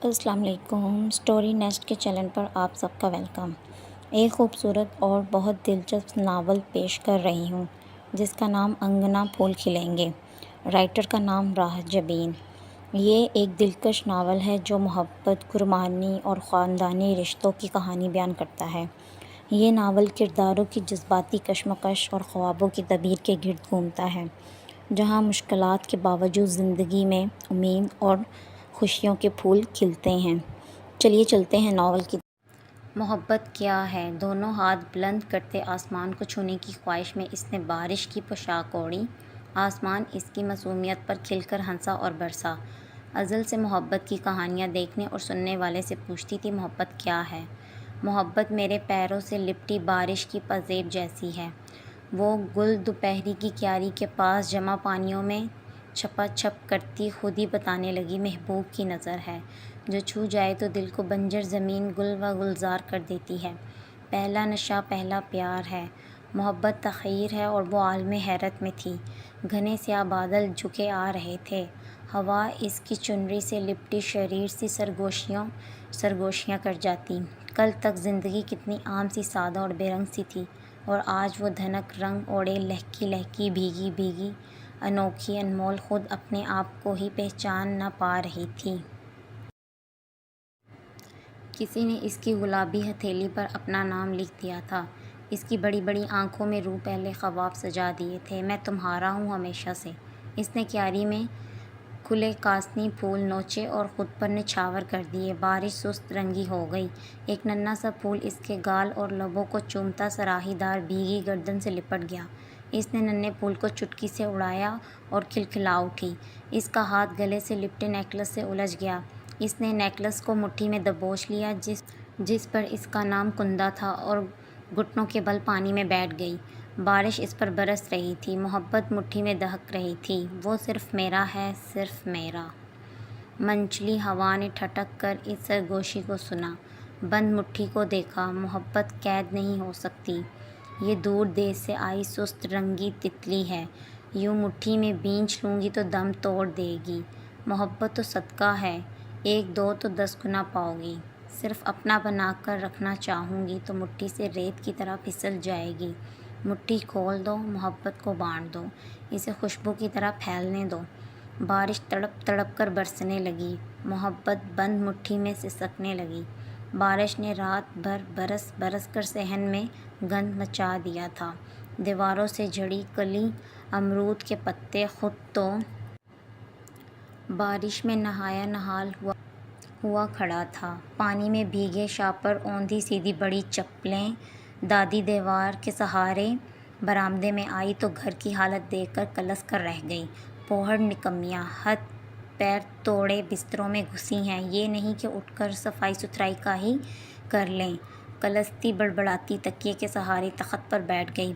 السلام علیکم، story nest کے چینل پر آپ سب کا ویلکم۔ ایک خوبصورت اور بہت دلچسپ ناول پیش کر رہی ہوں جس کا نام انگنا پھول کھلیں گے۔ رائٹر کا نام راحت جبین۔ یہ ایک دلکش ناول ہے جو محبت، قربانی اور خاندانی رشتوں کی کہانی بیان کرتا ہے۔ یہ ناول کرداروں کی جذباتی کشمکش اور خوابوں کی تعبیر کے گرد گھومتا ہے، جہاں مشکلات کے باوجود زندگی میں امید اور خوشیوں کے پھول کھلتے ہیں۔ چلیے چلتے ہیں ناول کی۔ محبت کیا ہے؟ دونوں ہاتھ بلند کرتے آسمان کو چھونے کی خواہش میں اس نے بارش کی پوشاک اوڑھی۔ آسمان اس کی معصومیت پر کھل کر ہنسا اور برسا۔ ازل سے محبت کی کہانیاں دیکھنے اور سننے والے سے پوچھتی تھی، محبت کیا ہے؟ محبت میرے پیروں سے لپٹی بارش کی پذیب جیسی ہے۔ وہ گل دوپہری کی کیاری کے پاس جمع پانیوں میں چھپا چھپ کرتی خود ہی بتانے لگی، محبوب کی نظر ہے جو چھو جائے تو دل کو بنجر زمین گل و گلزار کر دیتی ہے۔ پہلا نشہ پہلا پیار ہے۔ محبت تخیر ہے اور وہ عالم حیرت میں تھی۔ گھنے سیاہ بادل جھکے آ رہے تھے۔ ہوا اس کی چنری سے لپٹی شریر سی سرگوشیاں کر جاتی۔ کل تک زندگی کتنی عام سی، سادہ اور بے رنگ سی تھی، اور آج وہ دھنک رنگ اوڑھے لہکی لہکی بھیگی بھیگی انوکھی انمول خود اپنے آپ کو ہی پہچان نہ پا رہی تھی۔ کسی نے اس کی گلابی ہتھیلی پر اپنا نام لکھ دیا تھا۔ اس کی بڑی بڑی آنکھوں میں روح پہلے خواب سجا دیے تھے، میں تمہارا ہوں ہمیشہ سے۔ اس نے کیاری میں کھلے کاسنی پھول نوچے اور خود پر نچھاور کر دیے۔ بارش سست رنگی ہو گئی۔ ایک ننھا سا پھول اس کے گال اور لبوں کو چومتا سراہی دار بھیگی گردن سے لپٹ گیا۔ اس نے ننھے پھول کو چٹکی سے اڑایا اور کھلکھلا اٹھی۔ اس کا ہاتھ گلے سے لپٹے نیکلس سے الجھ گیا۔ اس نے نیکلس کو مٹھی میں دبوچ لیا جس پر اس کا نام کندا تھا، اور گھٹنوں کے بل پانی میں بیٹھ گئی۔ بارش اس پر برس رہی تھی، محبت مٹھی میں دہک رہی تھی۔ وہ صرف میرا ہے، صرف میرا۔ منچلی ہوا نے ٹھٹک کر اس سرگوشی کو سنا، بند مٹھی کو دیکھا۔ محبت قید نہیں ہو سکتی۔ یہ دور دیس سے آئی سست رنگی تتلی ہے، یوں مٹھی میں بینچ لوں گی تو دم توڑ دے گی۔ محبت تو صدقہ ہے، ایک دو تو 10 گنا پاؤ گی۔ صرف اپنا بنا کر رکھنا چاہوں گی تو مٹھی سے ریت کی طرح پھسل جائے گی۔ مٹھی کھول دو، محبت کو بانٹ دو، اسے خوشبو کی طرح پھیلنے دو۔ بارش تڑپ تڑپ کر برسنے لگی، محبت بند مٹھی میں سسکنے لگی۔ بارش نے رات بھر برس برس کر صحن میں گند مچا دیا تھا۔ دیواروں سے جھڑی کلی امرود کے پتے خود تو بارش میں نہایا نہال ہوا کھڑا تھا۔ پانی میں بھیگے شاپر، اوندھی سیدھی بڑی چپلیں۔ دادی دیوار کے سہارے برآمدے میں آئی تو گھر کی حالت دیکھ کر کلس کر رہ گئی۔ پوہڑ نکمیاں، ہاتھ پیر توڑے بستروں میں گھسی ہیں، یہ نہیں کہ اٹھ کر صفائی ستھرائی کا ہی کر لیں۔ کلستی بڑبڑاتی تکیے کے سہارے تخت پر بیٹھ گئی۔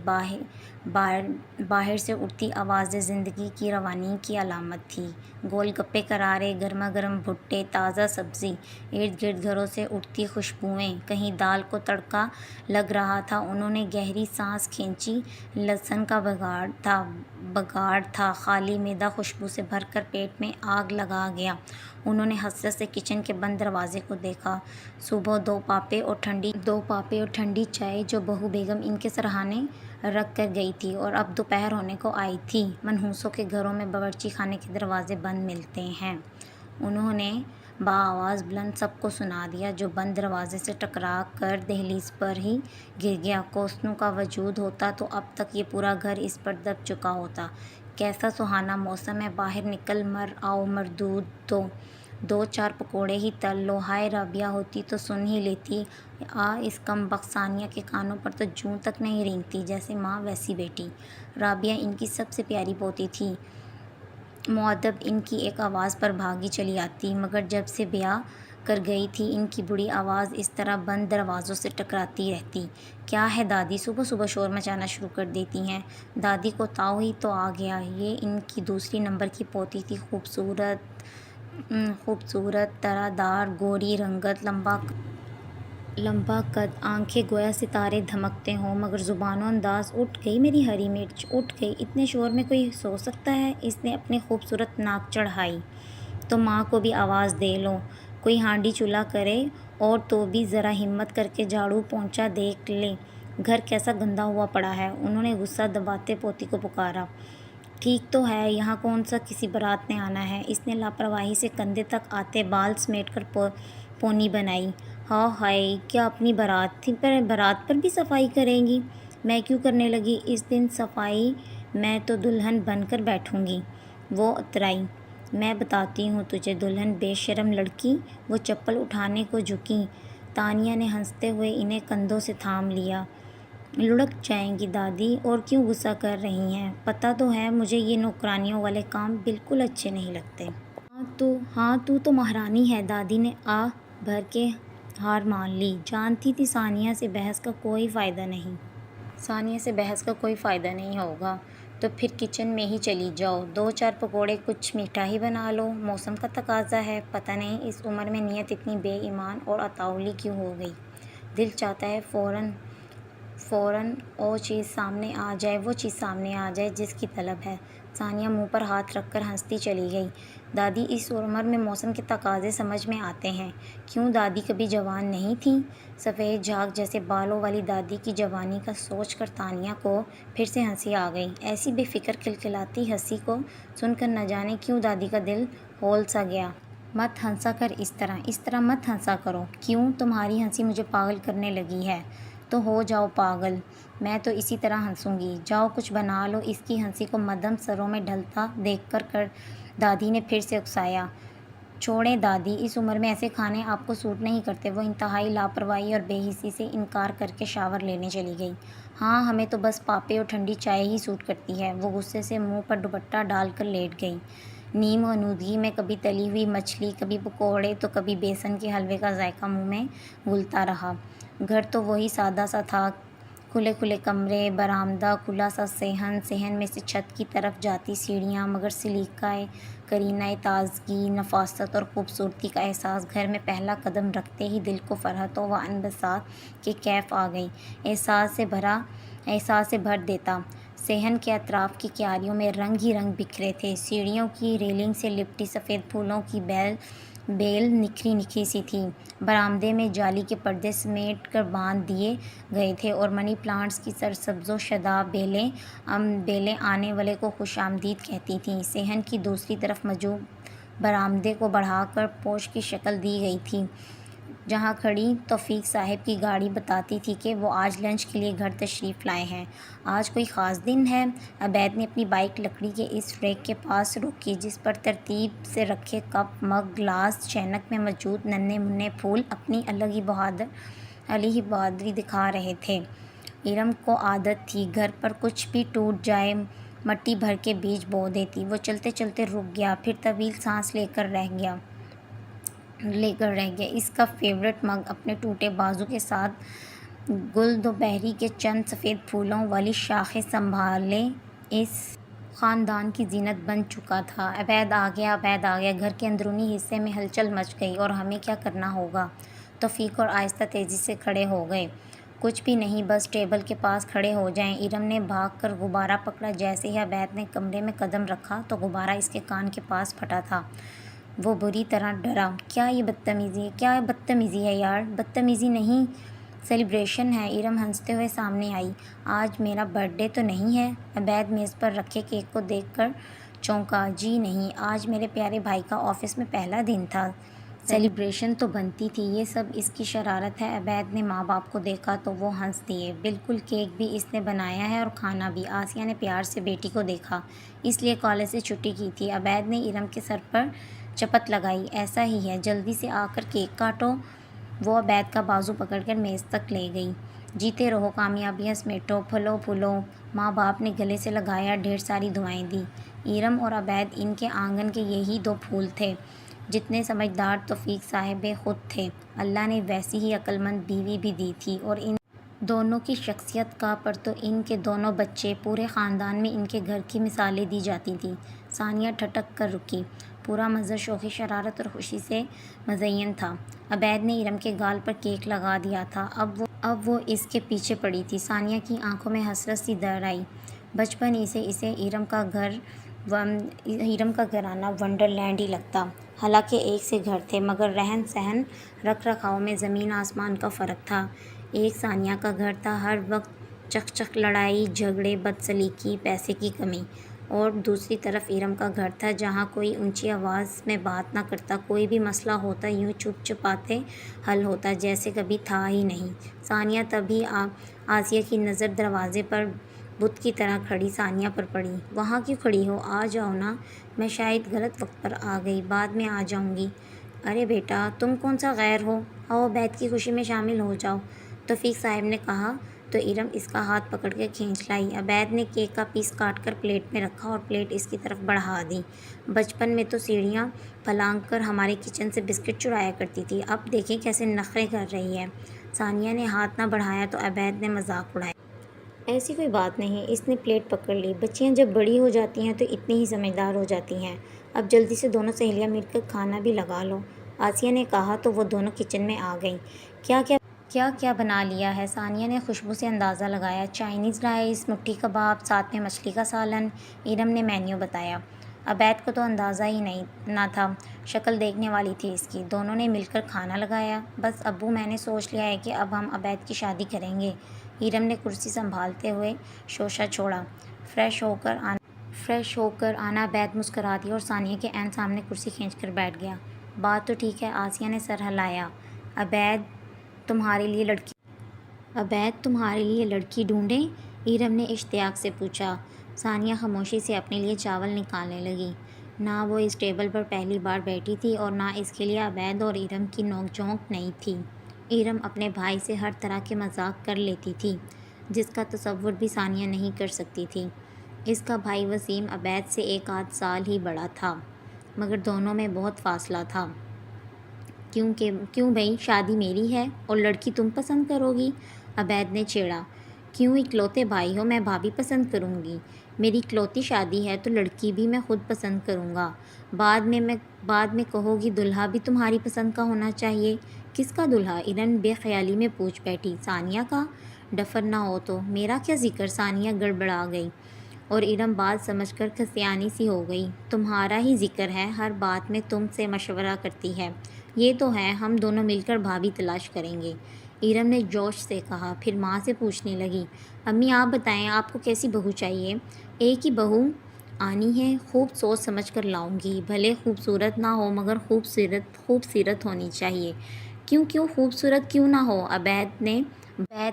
باہر سے اٹھتی آوازیں زندگی کی روانی کی علامت تھیں۔ گول گپے، کرارے گرما گرم بھٹے، تازہ سبزی، ارد گرد گھروں سے اٹھتی خوشبوئیں۔ کہیں دال کو تڑکا لگ رہا تھا، انہوں نے گہری سانس کھینچی۔ لہسن کا بگاڑ تھا، خالی معدہ خوشبو سے بھر کر پیٹ میں آگ لگا گیا۔ انہوں نے حسرت سے کچن کے بند دروازے کو دیکھا۔ صبح دو پاپے اور ٹھنڈی چائے جو بہو بیگم ان کے سرہانے رکھ کر گئی تھی، اور اب دوپہر ہونے کو آئی تھی۔ منحوسوں کے گھروں میں باورچی خانے کے دروازے بند ملتے ہیں۔ انہوں نے بآواز بلند سب کو سنا دیا، جو بند دروازے سے ٹکرا کر دہلیز پر ہی گر گیا۔ کوسنوں کا وجود ہوتا تو اب تک یہ پورا گھر اس پر دب چکا ہوتا۔ کیسا سہانا موسم ہے، باہر نکل مر آؤ مردود، دو چار پکوڑے ہی تل لو۔ ہائے رابعہ ہوتی تو سن ہی لیتی، اس کم بخت ثانیہ کے کانوں پر تو جوں تک نہیں رینگتی، جیسے ماں ویسی بیٹی۔ رابعہ ان کی سب سے پیاری پوتی تھی، مؤدب ان کی ایک آواز پر بھاگی چلی آتی، مگر جب سے بیاہ کر گئی تھی ان کی بڑی آواز اس طرح بند دروازوں سے ٹکراتی رہتی۔ کیا ہے دادی، صبح صبح شور مچانا شروع کر دیتی ہیں؟ دادی کو تاؤ ہی تو آ گیا۔ یہ ان کی دوسری نمبر کی پوتی تھی، خوبصورت طرح دار، گوری رنگت، لمبا قد، آنکھیں گویا ستارے دھمکتے ہوں، مگر زبان و انداز۔ اٹھ گئی میری ہری مرچ، اٹھ گئی، اتنے شور میں کوئی سو سکتا ہے؟ اس نے اپنی خوبصورت ناک چڑھائی۔ تو ماں کو بھی آواز دے لو، کوئی ہانڈی چولہا کرے اور تو بھی ذرا ہمت کر کے جھاڑو پونچھا دیکھ لے، گھر کیسا گندا ہوا پڑا ہے۔ انہوں نے غصہ دباتے پوتی کو پکارا۔ ٹھیک تو ہے، یہاں کون سا کسی بارات نے آنا ہے؟ اس نے لاپرواہی سے کندھے تک آتے بال سمیٹ کر پونی بنائی۔ ہاں ہائے، کیا اپنی بارات پر بھی صفائی کریں گی؟ میں کیوں کرنے لگی؟ اس دن صفائی میں تو دلہن بن کر بیٹھوں گی۔ وہ اترائی۔ میں بتاتی ہوں تجھے دلہن، بے شرم لڑکی۔ وہ چپل اٹھانے کو جھکیں۔ تانیہ نے ہنستے ہوئے انہیں کندھوں سے تھام لیا۔ لڑک جائیں گی دادی، اور کیوں غصہ کر رہی ہیں؟ پتہ تو ہے مجھے یہ نوکرانیوں والے کام بالکل اچھے نہیں لگتے۔ ہاں تو مہارانی ہے۔ دادی نے آہ بھر کے ہار مان لی۔ جانتی تھی ثانیہ سے بحث کا کوئی فائدہ نہیں ہوگا تو پھر کچن میں ہی چلی جاؤ، 2-4 پکوڑے کچھ میٹھا ہی بنا لو، موسم کا تقاضا ہے۔ پتہ نہیں اس عمر میں نیت اتنی بے ایمان اور اطاولی کیوں ہو گئی؟ دل چاہتا ہے فوراً وہ چیز سامنے آ جائے جس کی طلب ہے۔ ثانیہ منہ پر ہاتھ رکھ کر ہنستی چلی گئی۔ دادی، اس عمر میں موسم کے تقاضے سمجھ میں آتے ہیں۔ کیوں دادی کبھی جوان نہیں تھیں؟ سفید جھاگ جیسے بالوں والی دادی کی جوانی کا سوچ کر تانیہ کو پھر سے ہنسی آ گئی۔ ایسی بے فکر کھلکھلاتی ہنسی کو سن کر نہ جانے کیوں دادی کا دل ہول سا گیا۔ مت ہنسا کر اس طرح مت ہنسا کرو۔ کیوں؟ تمہاری ہنسی مجھے پاگل کرنے لگی ہے۔ تو ہو جاؤ پاگل، میں تو اسی طرح ہنسوں گی۔ جاؤ کچھ بنا لو۔ اس کی ہنسی کو مدھم سروں میں ڈھلتا دیکھ کر دادی نے پھر سے اکسایا۔ چھوڑیں دادی، اس عمر میں ایسے کھانے آپ کو سوٹ نہیں کرتے۔ وہ انتہائی لاپرواہی اور بے حسی سے انکار کر کے شاور لینے چلی گئی۔ ہاں، ہمیں تو بس پاپے اور ٹھنڈی چائے ہی سوٹ کرتی ہے۔ وہ غصے سے منہ پر دوپٹہ ڈال کر لیٹ گئی۔ نیم غنودگی میں کبھی تلی ہوئی مچھلی، کبھی پکوڑے تو کبھی بیسن کے حلوے کا ذائقہ منہ میں گھلتا رہا۔ گھر تو وہی سادہ سا تھا، کھلے کمرے، برآمدہ، کھلا سا صحن میں سے چھت کی طرف جاتی سیڑھیاں، مگر سلیقہ قرینہ تازگی، نفاست اور خوبصورتی کا احساس گھر میں پہلا قدم رکھتے ہی دل کو فرحتوں و انبساط کے کیف آ گئی۔ احساس سے بھر دیتا۔ صحن کے اطراف کی کیاریوں میں رنگ ہی رنگ بکھرے تھے۔ سیڑھیوں کی ریلنگ سے لپٹی سفید پھولوں کی بیل نکھری سی تھی۔ برآمدے میں جالی کے پردے سمیٹ کر باندھ دیے گئے تھے اور منی پلانٹس کی سرسبز و شاداب بیلیں آنے والے کو خوش آمدید کہتی تھیں۔ صحن کی دوسری طرف موجود برآمدے کو بڑھا کر پوش کی شکل دی گئی تھی، جہاں کھڑی توفیق صاحب کی گاڑی بتاتی تھی کہ وہ آج لنچ کے لیے گھر تشریف لائے ہیں۔ آج کوئی خاص دن ہے؟ عبید نے اپنی بائک لکڑی کے اس ریک کے پاس روکی جس پر ترتیب سے رکھے کپ، مگ، گلاس، چینک میں موجود ننھے مننھے پھول اپنی الگ ہی بہادری دکھا رہے تھے۔ ارم کو عادت تھی گھر پر کچھ بھی ٹوٹ جائے مٹی بھر کے بیج بو دیتی۔ وہ چلتے چلتے رک گیا، پھر طویل سانس لے کر رہ گیا۔ اس کا فیورٹ مگ اپنے ٹوٹے بازو کے ساتھ گل دوپہری کے چند سفید پھولوں والی شاخیں سنبھالے اس خاندان کی زینت بن چکا تھا۔ عبید آ گیا۔ گھر کے اندرونی حصے میں ہلچل مچ گئی۔ اور ہمیں کیا کرنا ہوگا؟ توفیق اور آہستہ تیزی سے کھڑے ہو گئے۔ کچھ بھی نہیں، بس ٹیبل کے پاس کھڑے ہو جائیں۔ ارم نے بھاگ کر غبارہ پکڑا۔ جیسے ہی عبید نے کمرے میں قدم رکھا تو غبارہ اس کے کان کے پاس پھٹا تھا۔ وہ بری طرح ڈرا۔ کیا بدتمیزی ہے یار؟ بدتمیزی نہیں، سیلیبریشن ہے۔ ارم ہنستے ہوئے سامنے آئی۔ آج میرا برتھ ڈے تو نہیں ہے؟ عبید میز پر رکھے کیک کو دیکھ کر چونکا۔ جی نہیں، آج میرے پیارے بھائی کا آفس میں پہلا دن تھا، سیلیبریشن تو بنتی تھی۔ یہ سب اس کی شرارت ہے۔ عبید نے ماں باپ کو دیکھا تو وہ ہنس دیے۔ بالکل، کیک بھی اس نے بنایا ہے اور کھانا بھی۔ آسیہ نے پیار سے بیٹی کو دیکھا، اس لیے کالج سے چھٹی کی تھی۔ عبید نے ارم کے سر پر چپت لگائی۔ ایسا ہی ہے، جلدی سے آ کر کیک کاٹو۔ وہ عبید کا بازو پکڑ کر میز تک لے گئی۔ جیتے رہو، کامیابیاں سمیٹو، پھولو۔ ماں باپ نے گلے سے لگایا، ڈھیر ساری دعائیں دیں۔ ارم اور عبید ان کے آنگن کے یہی 2 پھول تھے۔ جتنے سمجھدار توفیق صاحب خود تھے، اللہ نے ویسی ہی عقل مند بیوی بھی دی تھی، اور ان دونوں کی شخصیت کا پر تو ان کے دونوں بچے، پورے خاندان میں ان کے گھر کی مثالیں دی جاتی تھیں۔ ثانیہ ٹھٹک کر رکی۔ پورا منظر شوخی، شرارت اور خوشی سے مزین تھا۔ عبید نے ارم کے گال پر کیک لگا دیا تھا، اب وہ اس کے پیچھے پڑی تھی۔ ثانیہ کی آنکھوں میں حسرت سی در آئی۔ بچپن ہی سے اسے ارم کا گھرانہ ونڈر لینڈ ہی لگتا۔ حالانکہ ایک سے گھر تھے مگر رہن سہن رکھ رکھاؤ میں زمین آسمان کا فرق تھا۔ ایک ثانیہ کا گھر تھا، ہر وقت چک چک، لڑائی جھگڑے، بدسلیقی، پیسے کی کمی، اور دوسری طرف ارم کا گھر تھا جہاں کوئی اونچی آواز میں بات نہ کرتا، کوئی بھی مسئلہ ہوتا یوں چپ چپاتے حل ہوتا جیسے کبھی تھا ہی نہیں۔ ثانیہ تبھی آسیہ کی نظر دروازے پر بت کی طرح کھڑی ثانیہ پر پڑی۔ وہاں کیوں کھڑی ہو؟ آ جاؤ نا، میں شاید غلط وقت پر آ گئی، بعد میں آ جاؤں گی۔ ارے بیٹا، تم کون سا غیر ہو، آؤ عبید کی خوشی میں شامل ہو جاؤ، توفیق صاحب نے کہا تو ارم اس کا ہاتھ پکڑ کے کھینچ لائی۔ عبید نے کیک کا پیس کاٹ کر پلیٹ میں رکھا اور پلیٹ اس کی طرف بڑھا دی۔ بچپن میں تو سیڑھیاں پھلانگ کر ہمارے کچن سے بسکٹ چرایا کرتی تھی، اب دیکھیں کیسے نخرے کر رہی ہے۔ ثانیہ نے ہاتھ نہ بڑھایا تو عبید نے مذاق اڑایا۔ ایسی کوئی بات نہیں، اس نے پلیٹ پکڑ لی۔ بچیاں جب بڑی ہو جاتی ہیں تو اتنی ہی سمجھدار ہو جاتی ہیں، اب جلدی سے دونوں سہیلیاں مل کر کھانا بھی لگا لو، آسیہ نے کہا تو وہ دونوں کچن میں آ گئیں۔ کیا کیا بنا لیا ہے؟ ثانیہ نے خوشبو سے اندازہ لگایا۔ چائنیز رائس، مٹھی کباب، ساتھ میں مچھلی کا سالن، ارم نے مینیو بتایا۔ عبید کو تو اندازہ ہی نہ تھا، شکل دیکھنے والی تھی اس کی۔ دونوں نے مل کر کھانا لگایا۔ بس ابو، میں نے سوچ لیا ہے کہ اب ہم عبید کی شادی کریں گے، ارم نے کرسی سنبھالتے ہوئے شوشہ چھوڑا۔ فریش ہو کر آنا، عبید مسکرا دیا اور ثانیہ کے عین سامنے کرسی کھینچ کر بیٹھ گیا۔ بات تو ٹھیک ہے، آسیہ نے سر ہلایا۔ عبید تمہارے لیے لڑکی ڈھونڈیں؟ ارم نے اشتیاق سے پوچھا۔ ثانیہ خاموشی سے اپنے لیے چاول نکالنے لگی۔ نہ وہ اس ٹیبل پر پہلی بار بیٹھی تھی اور نہ اس کے لیے عبید اور ارم کی نوک جھونک نئی تھی۔ ارم اپنے بھائی سے ہر طرح کے مذاق کر لیتی تھی جس کا تصور بھی ثانیہ نہیں کر سکتی تھی۔ اس کا بھائی وسیم عبید سے 1 آدھ سال ہی بڑا تھا مگر دونوں میں بہت فاصلہ تھا۔ کیوں بھئی، شادی میری ہے اور لڑکی تم پسند کرو گی؟ عبید نے چھیڑا۔ کیوں، اکلوتے بھائی ہو، میں بھابھی پسند کروں گی۔ میری اکلوتی شادی ہے تو لڑکی بھی میں خود پسند کروں گا، بعد میں کہو گی دلہا بھی تمہاری پسند کا ہونا چاہیے۔ کس کا دلہا؟ ارم بے خیالی میں پوچھ بیٹھی۔ ثانیہ کا؟ ڈفر نہ ہو تو میرا کیا ذکر؟ ثانیہ گڑبڑا گئی اور ارم بات سمجھ کر کھسیانی سی ہو گئی۔ تمہارا ہی ذکر ہے، ہر بات میں تم سے مشورہ کرتی ہے۔ یہ تو ہے، ہم دونوں مل کر بھابھی تلاش کریں گے، ارم نے جوش سے کہا۔ پھر ماں سے پوچھنے لگی، امی آپ بتائیں آپ کو کیسی بہو چاہیے؟ ایک ہی بہو آنی ہے، خوب سوچ سمجھ کر لاؤں گی، بھلے خوبصورت نہ ہو مگر خوبصورت ہونی چاہیے۔ کیوں خوبصورت کیوں نہ ہو؟ عبید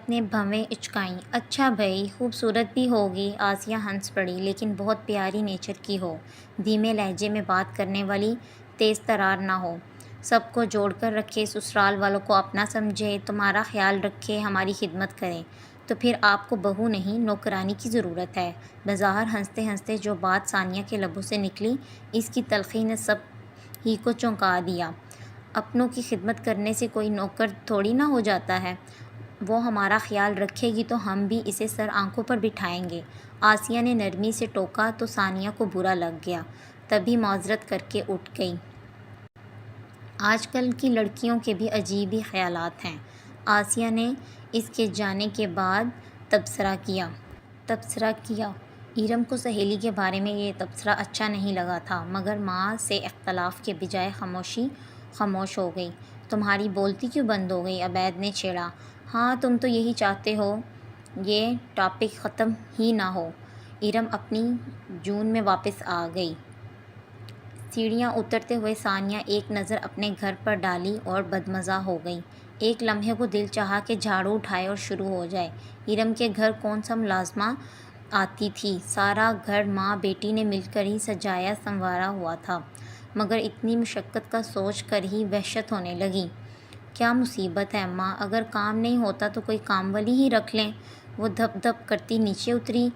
نے بھویں اچکائیں۔ اچھا بھئی، خوبصورت بھی ہوگی، آسیہ ہنس پڑی، لیکن بہت پیاری نیچر کی ہو، دھیمے لہجے میں بات کرنے والی، تیز ترار نہ ہو، سب کو جوڑ کر رکھے، سسرال والوں کو اپنا سمجھے، تمہارا خیال رکھے، ہماری خدمت کرے، تو پھر آپ کو بہو نہیں نوکرانی کی ضرورت ہے۔ بظاہر ہنستے ہنستے جو بات ثانیہ کے لبوں سے نکلی، اس کی تلخی نے سب ہی کو چونکا دیا۔ اپنوں کی خدمت کرنے سے کوئی نوکر تھوڑی نہ ہو جاتا ہے، وہ ہمارا خیال رکھے گی تو ہم بھی اسے سر آنکھوں پر بٹھائیں گے، آسیہ نے نرمی سے ٹوکا تو ثانیہ کو برا لگ گیا، تبھی معذرت کر کے اٹھ گئی۔ آج کل کی لڑکیوں کے بھی عجیب ہی خیالات ہیں، آسیہ نے اس کے جانے کے بعد تبصرہ کیا۔ ارم کو سہیلی کے بارے میں یہ تبصرہ اچھا نہیں لگا تھا مگر ماں سے اختلاف کے بجائے خاموش ہو گئی۔ تمہاری بولتی کیوں بند ہو گئی؟ عبید نے چھیڑا۔ ہاں، تم تو یہی چاہتے ہو یہ ٹاپک ختم ہی نہ ہو۔ ارم اپنی جون میں واپس آ گئی۔ سیڑھیاں اترتے ہوئے ثانیہ ایک نظر اپنے گھر پر ڈالی اور بدمزہ ہو گئی۔ ایک لمحے کو دل چاہا کہ جھاڑو اٹھائے اور شروع ہو جائے۔ ارم کے گھر کون سا ملازمہ آتی تھی، سارا گھر ماں بیٹی نے مل کر ہی سجایا سنوارا ہوا تھا، مگر اتنی مشقت کا سوچ کر ہی وحشت ہونے لگی۔ کیا مصیبت ہے ماں، اگر کام نہیں ہوتا تو کوئی کام والی ہی رکھ لیں۔ وہ دھپ دھپ کرتی نیچے اتری۔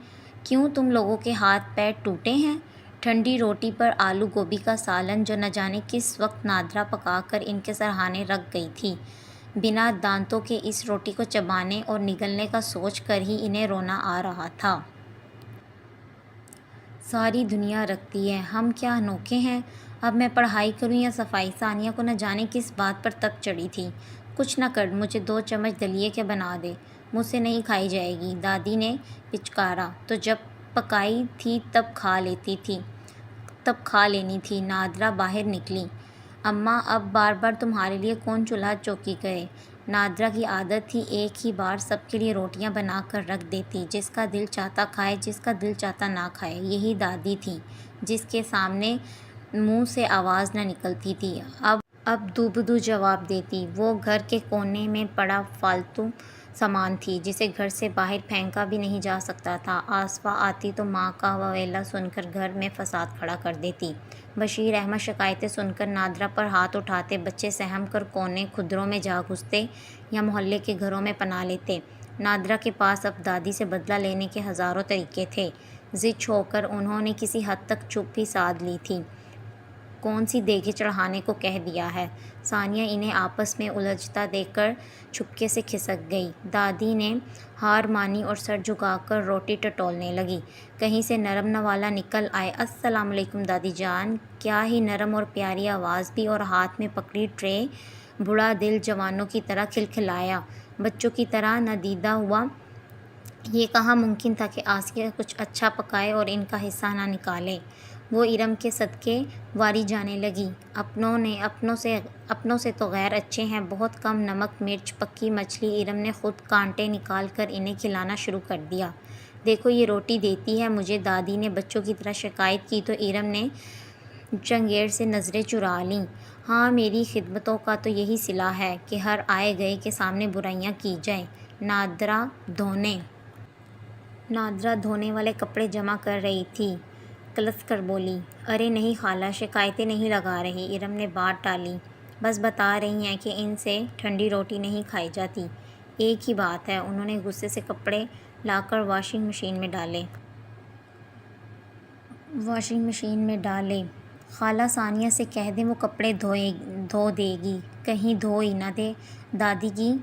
کیوں، تم لوگوں کے ہاتھ پیر ٹوٹے ہیں؟ ٹھنڈی روٹی پر آلو گوبھی کا سالن جو نہ جانے کس وقت نادرا پکا کر ان کے سرہانے رکھ گئی تھی، بنا دانتوں کے اس روٹی کو چبانے اور نگلنے کا سوچ کر ہی انہیں رونا آ رہا تھا۔ ساری دنیا رکھتی ہے، ہم کیا انوکھے ہیں؟ اب میں پڑھائی کروں یا صفائی؟ ثانیہ کو نہ جانے کس بات پر تک چڑھی تھی۔ کچھ نہ کر، مجھے 2 چمچ دلیے کے بنا دے، مجھ سے نہیں کھائی جائے گی، دادی نے پچکارا۔ تو جب پکائی تھی تب کھا لینی تھی۔ نادرا باہر نکلی۔ اماں اب بار بار تمہارے لیے کون چولہا چوکی کرے؟ نادرا کی عادت تھی ایک ہی بار سب کے لیے روٹیاں بنا کر رکھ دیتی، جس کا دل چاہتا کھائے، جس کا دل چاہتا نہ کھائے۔ یہی دادی تھی جس کے سامنے منہ سے آواز نہ نکلتی تھی، اب دو بدو جواب دیتی۔ وہ گھر کے کونے میں پڑا فالتو سامان تھی جسے گھر سے باہر پھینکا بھی نہیں جا سکتا تھا۔ آصفہ آتی تو ماں کا واویلا سن کر گھر میں فساد کھڑا کر دیتی۔ بشیر احمد شکایتیں سن کر نادرا پر ہاتھ اٹھاتے، بچے سہم کر کونے کھدروں میں جا گھستے یا محلے کے گھروں میں پناہ لیتے۔ نادرا کے پاس اب دادی سے بدلہ لینے کے ہزاروں طریقے تھے۔ ضد چھوڑ کر انہوں نے کسی حد تک چپ ہی سادھ لی تھی۔ کون سی دیگیں چڑھانے کو کہہ دیا ہے؟ ثانیہ انہیں آپس میں الجھتا دیکھ کر چھپکے سے کھسک گئی۔ دادی نے ہار مانی اور سر جھکا کر روٹی ٹٹولنے لگی۔ کہیں سے نرم نوالا نکل آئے، السلام علیکم دادی جان۔ کیا ہی نرم اور پیاری آواز بھی، اور ہاتھ میں پکڑی ٹرے بڑھا دل جوانوں کی طرح کھلکھلایا، بچوں کی طرح ندیدہ ہوا۔ یہ کہاں ممکن تھا کہ آسیہ کچھ اچھا پکائے اور ان کا حصہ نہ نکالے۔ وہ ارم کے صدقے واری جانے لگی۔ اپنوں سے تو غیر اچھے ہیں، بہت کم نمک مرچ، پکی مچھلی۔ ارم نے خود کانٹے نکال کر انہیں کھلانا شروع کر دیا۔ دیکھو یہ روٹی دیتی ہے مجھے، دادی نے بچوں کی طرح شکایت کی تو ارم نے چنگیڑ سے نظریں چرا لیں۔ ہاں میری خدمتوں کا تو یہی صلہ ہے کہ ہر آئے گئے کے سامنے برائیاں کی جائیں۔ نادرا دھونے والے کپڑے جمع کر رہی تھی، کلس کر بولی، ارے نہیں خالہ، شکایتیں نہیں لگا رہی۔ ارم نے بات ٹالی، بس بتا رہی ہیں کہ ان سے ٹھنڈی روٹی نہیں کھائی جاتی۔ ایک ہی بات ہے۔ انہوں نے غصے سے کپڑے لا کر واشنگ مشین میں ڈالے۔ خالہ ثانیہ سے کہہ دیں وہ کپڑے دھو دے گی، کہیں دھو ہی نہ دے۔ دادی کی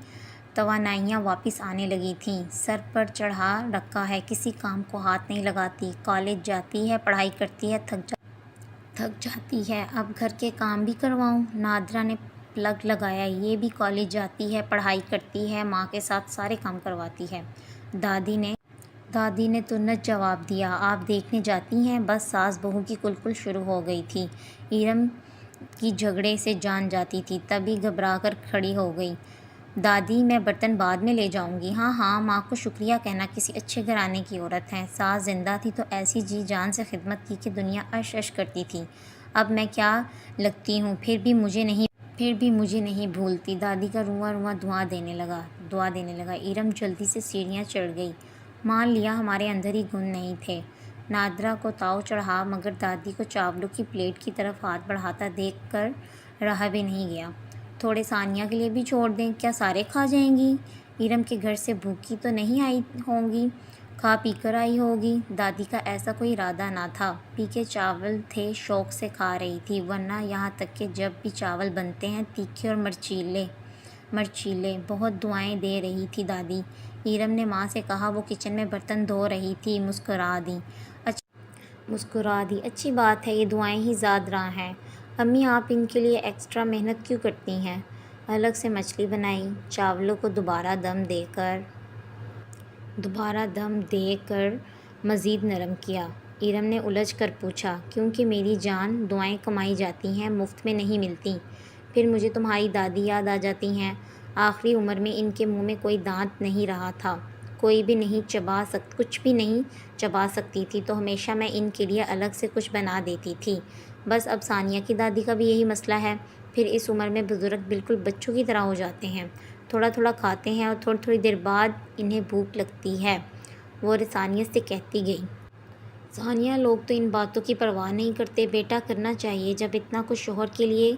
توانائیاں واپس آنے لگی تھیں۔ سر پر چڑھا رکھا ہے، کسی کام کو ہاتھ نہیں لگاتی۔ کالج جاتی ہے، پڑھائی کرتی ہے، تھک جاتی ہے، اب گھر کے کام بھی کرواؤں؟ نادرا نے پلگ لگایا، یہ بھی کالج جاتی ہے، پڑھائی کرتی ہے، ماں کے ساتھ سارے کام کرواتی ہے۔ دادی نے تنت جواب دیا، آپ دیکھنے جاتی ہیں؟ بس ساس بہو کی کل شروع ہو گئی تھی۔ ارم کی جھگڑے سے جان جاتی تھی، تبھی گھبرا کر کھڑی ہو گئی۔ دادی میں برتن بعد میں لے جاؤں گی۔ ہاں ماں کو شکریہ کہنا، کسی اچھے گھرانے کی عورت ہیں۔ ساس زندہ تھی تو ایسی جی جان سے خدمت کی کہ دنیا عش عش کرتی تھی۔ اب میں کیا لگتی ہوں، پھر بھی مجھے نہیں بھولتی۔ دادی کا رواں دعا دینے لگا۔ ارم جلدی سے سیڑھیاں چڑھ گئی۔ مان لیا ہمارے اندر ہی گن نہیں تھے۔ نادرا کو تاؤ چڑھا، مگر دادی کو چاولوں کی پلیٹ کی طرف ہاتھ بڑھاتا دیکھ کر رہا بھی نہیں گیا۔ تھوڑے ثانیہ کے لیے بھی چھوڑ دیں، کیا سارے کھا جائیں گی؟ ارم کے گھر سے بھوکی تو نہیں آئی ہوں گی، کھا پی کر آئی ہوگی۔ دادی کا ایسا کوئی ارادہ نہ تھا، پی کے چاول تھے، شوق سے کھا رہی تھی، ورنہ یہاں تک کہ جب بھی چاول بنتے ہیں تیکھے اور مرچیلے۔ بہت دعائیں دے رہی تھی دادی۔ ارم نے ماں سے کہا، وہ کچن میں برتن دھو رہی تھی، مسکرا دی، اچھی بات ہے، یہ دعائیں ہی زاد راہ ہیں۔ امی آپ ان کے لیے ایکسٹرا محنت کیوں کرتی ہیں؟ الگ سے مچھلی بنائی، چاولوں کو دوبارہ دم دے کر مزید نرم کیا۔ ارم نے الجھ کر پوچھا، کیونکہ میری جان، دعائیں کمائی جاتی ہیں، مفت میں نہیں ملتی۔ پھر مجھے تمہاری دادی یاد آ جاتی ہیں۔ آخری عمر میں ان کے منہ میں کوئی دانت نہیں رہا تھا، کچھ بھی نہیں چبا سکتی تھی، تو ہمیشہ میں ان کے لیے الگ سے کچھ بنا دیتی تھی۔ بس اب ثانیہ کی دادی کا بھی یہی مسئلہ ہے۔ پھر اس عمر میں بزرگ بالکل بچوں کی طرح ہو جاتے ہیں، تھوڑا کھاتے ہیں اور تھوڑی دیر بعد انہیں بھوک لگتی ہے، وہ ثانیہ سے کہتی گئی۔ ثانیہ، لوگ تو ان باتوں کی پرواہ نہیں کرتے، بیٹا کرنا چاہیے۔ جب اتنا کچھ شوہر کے لیے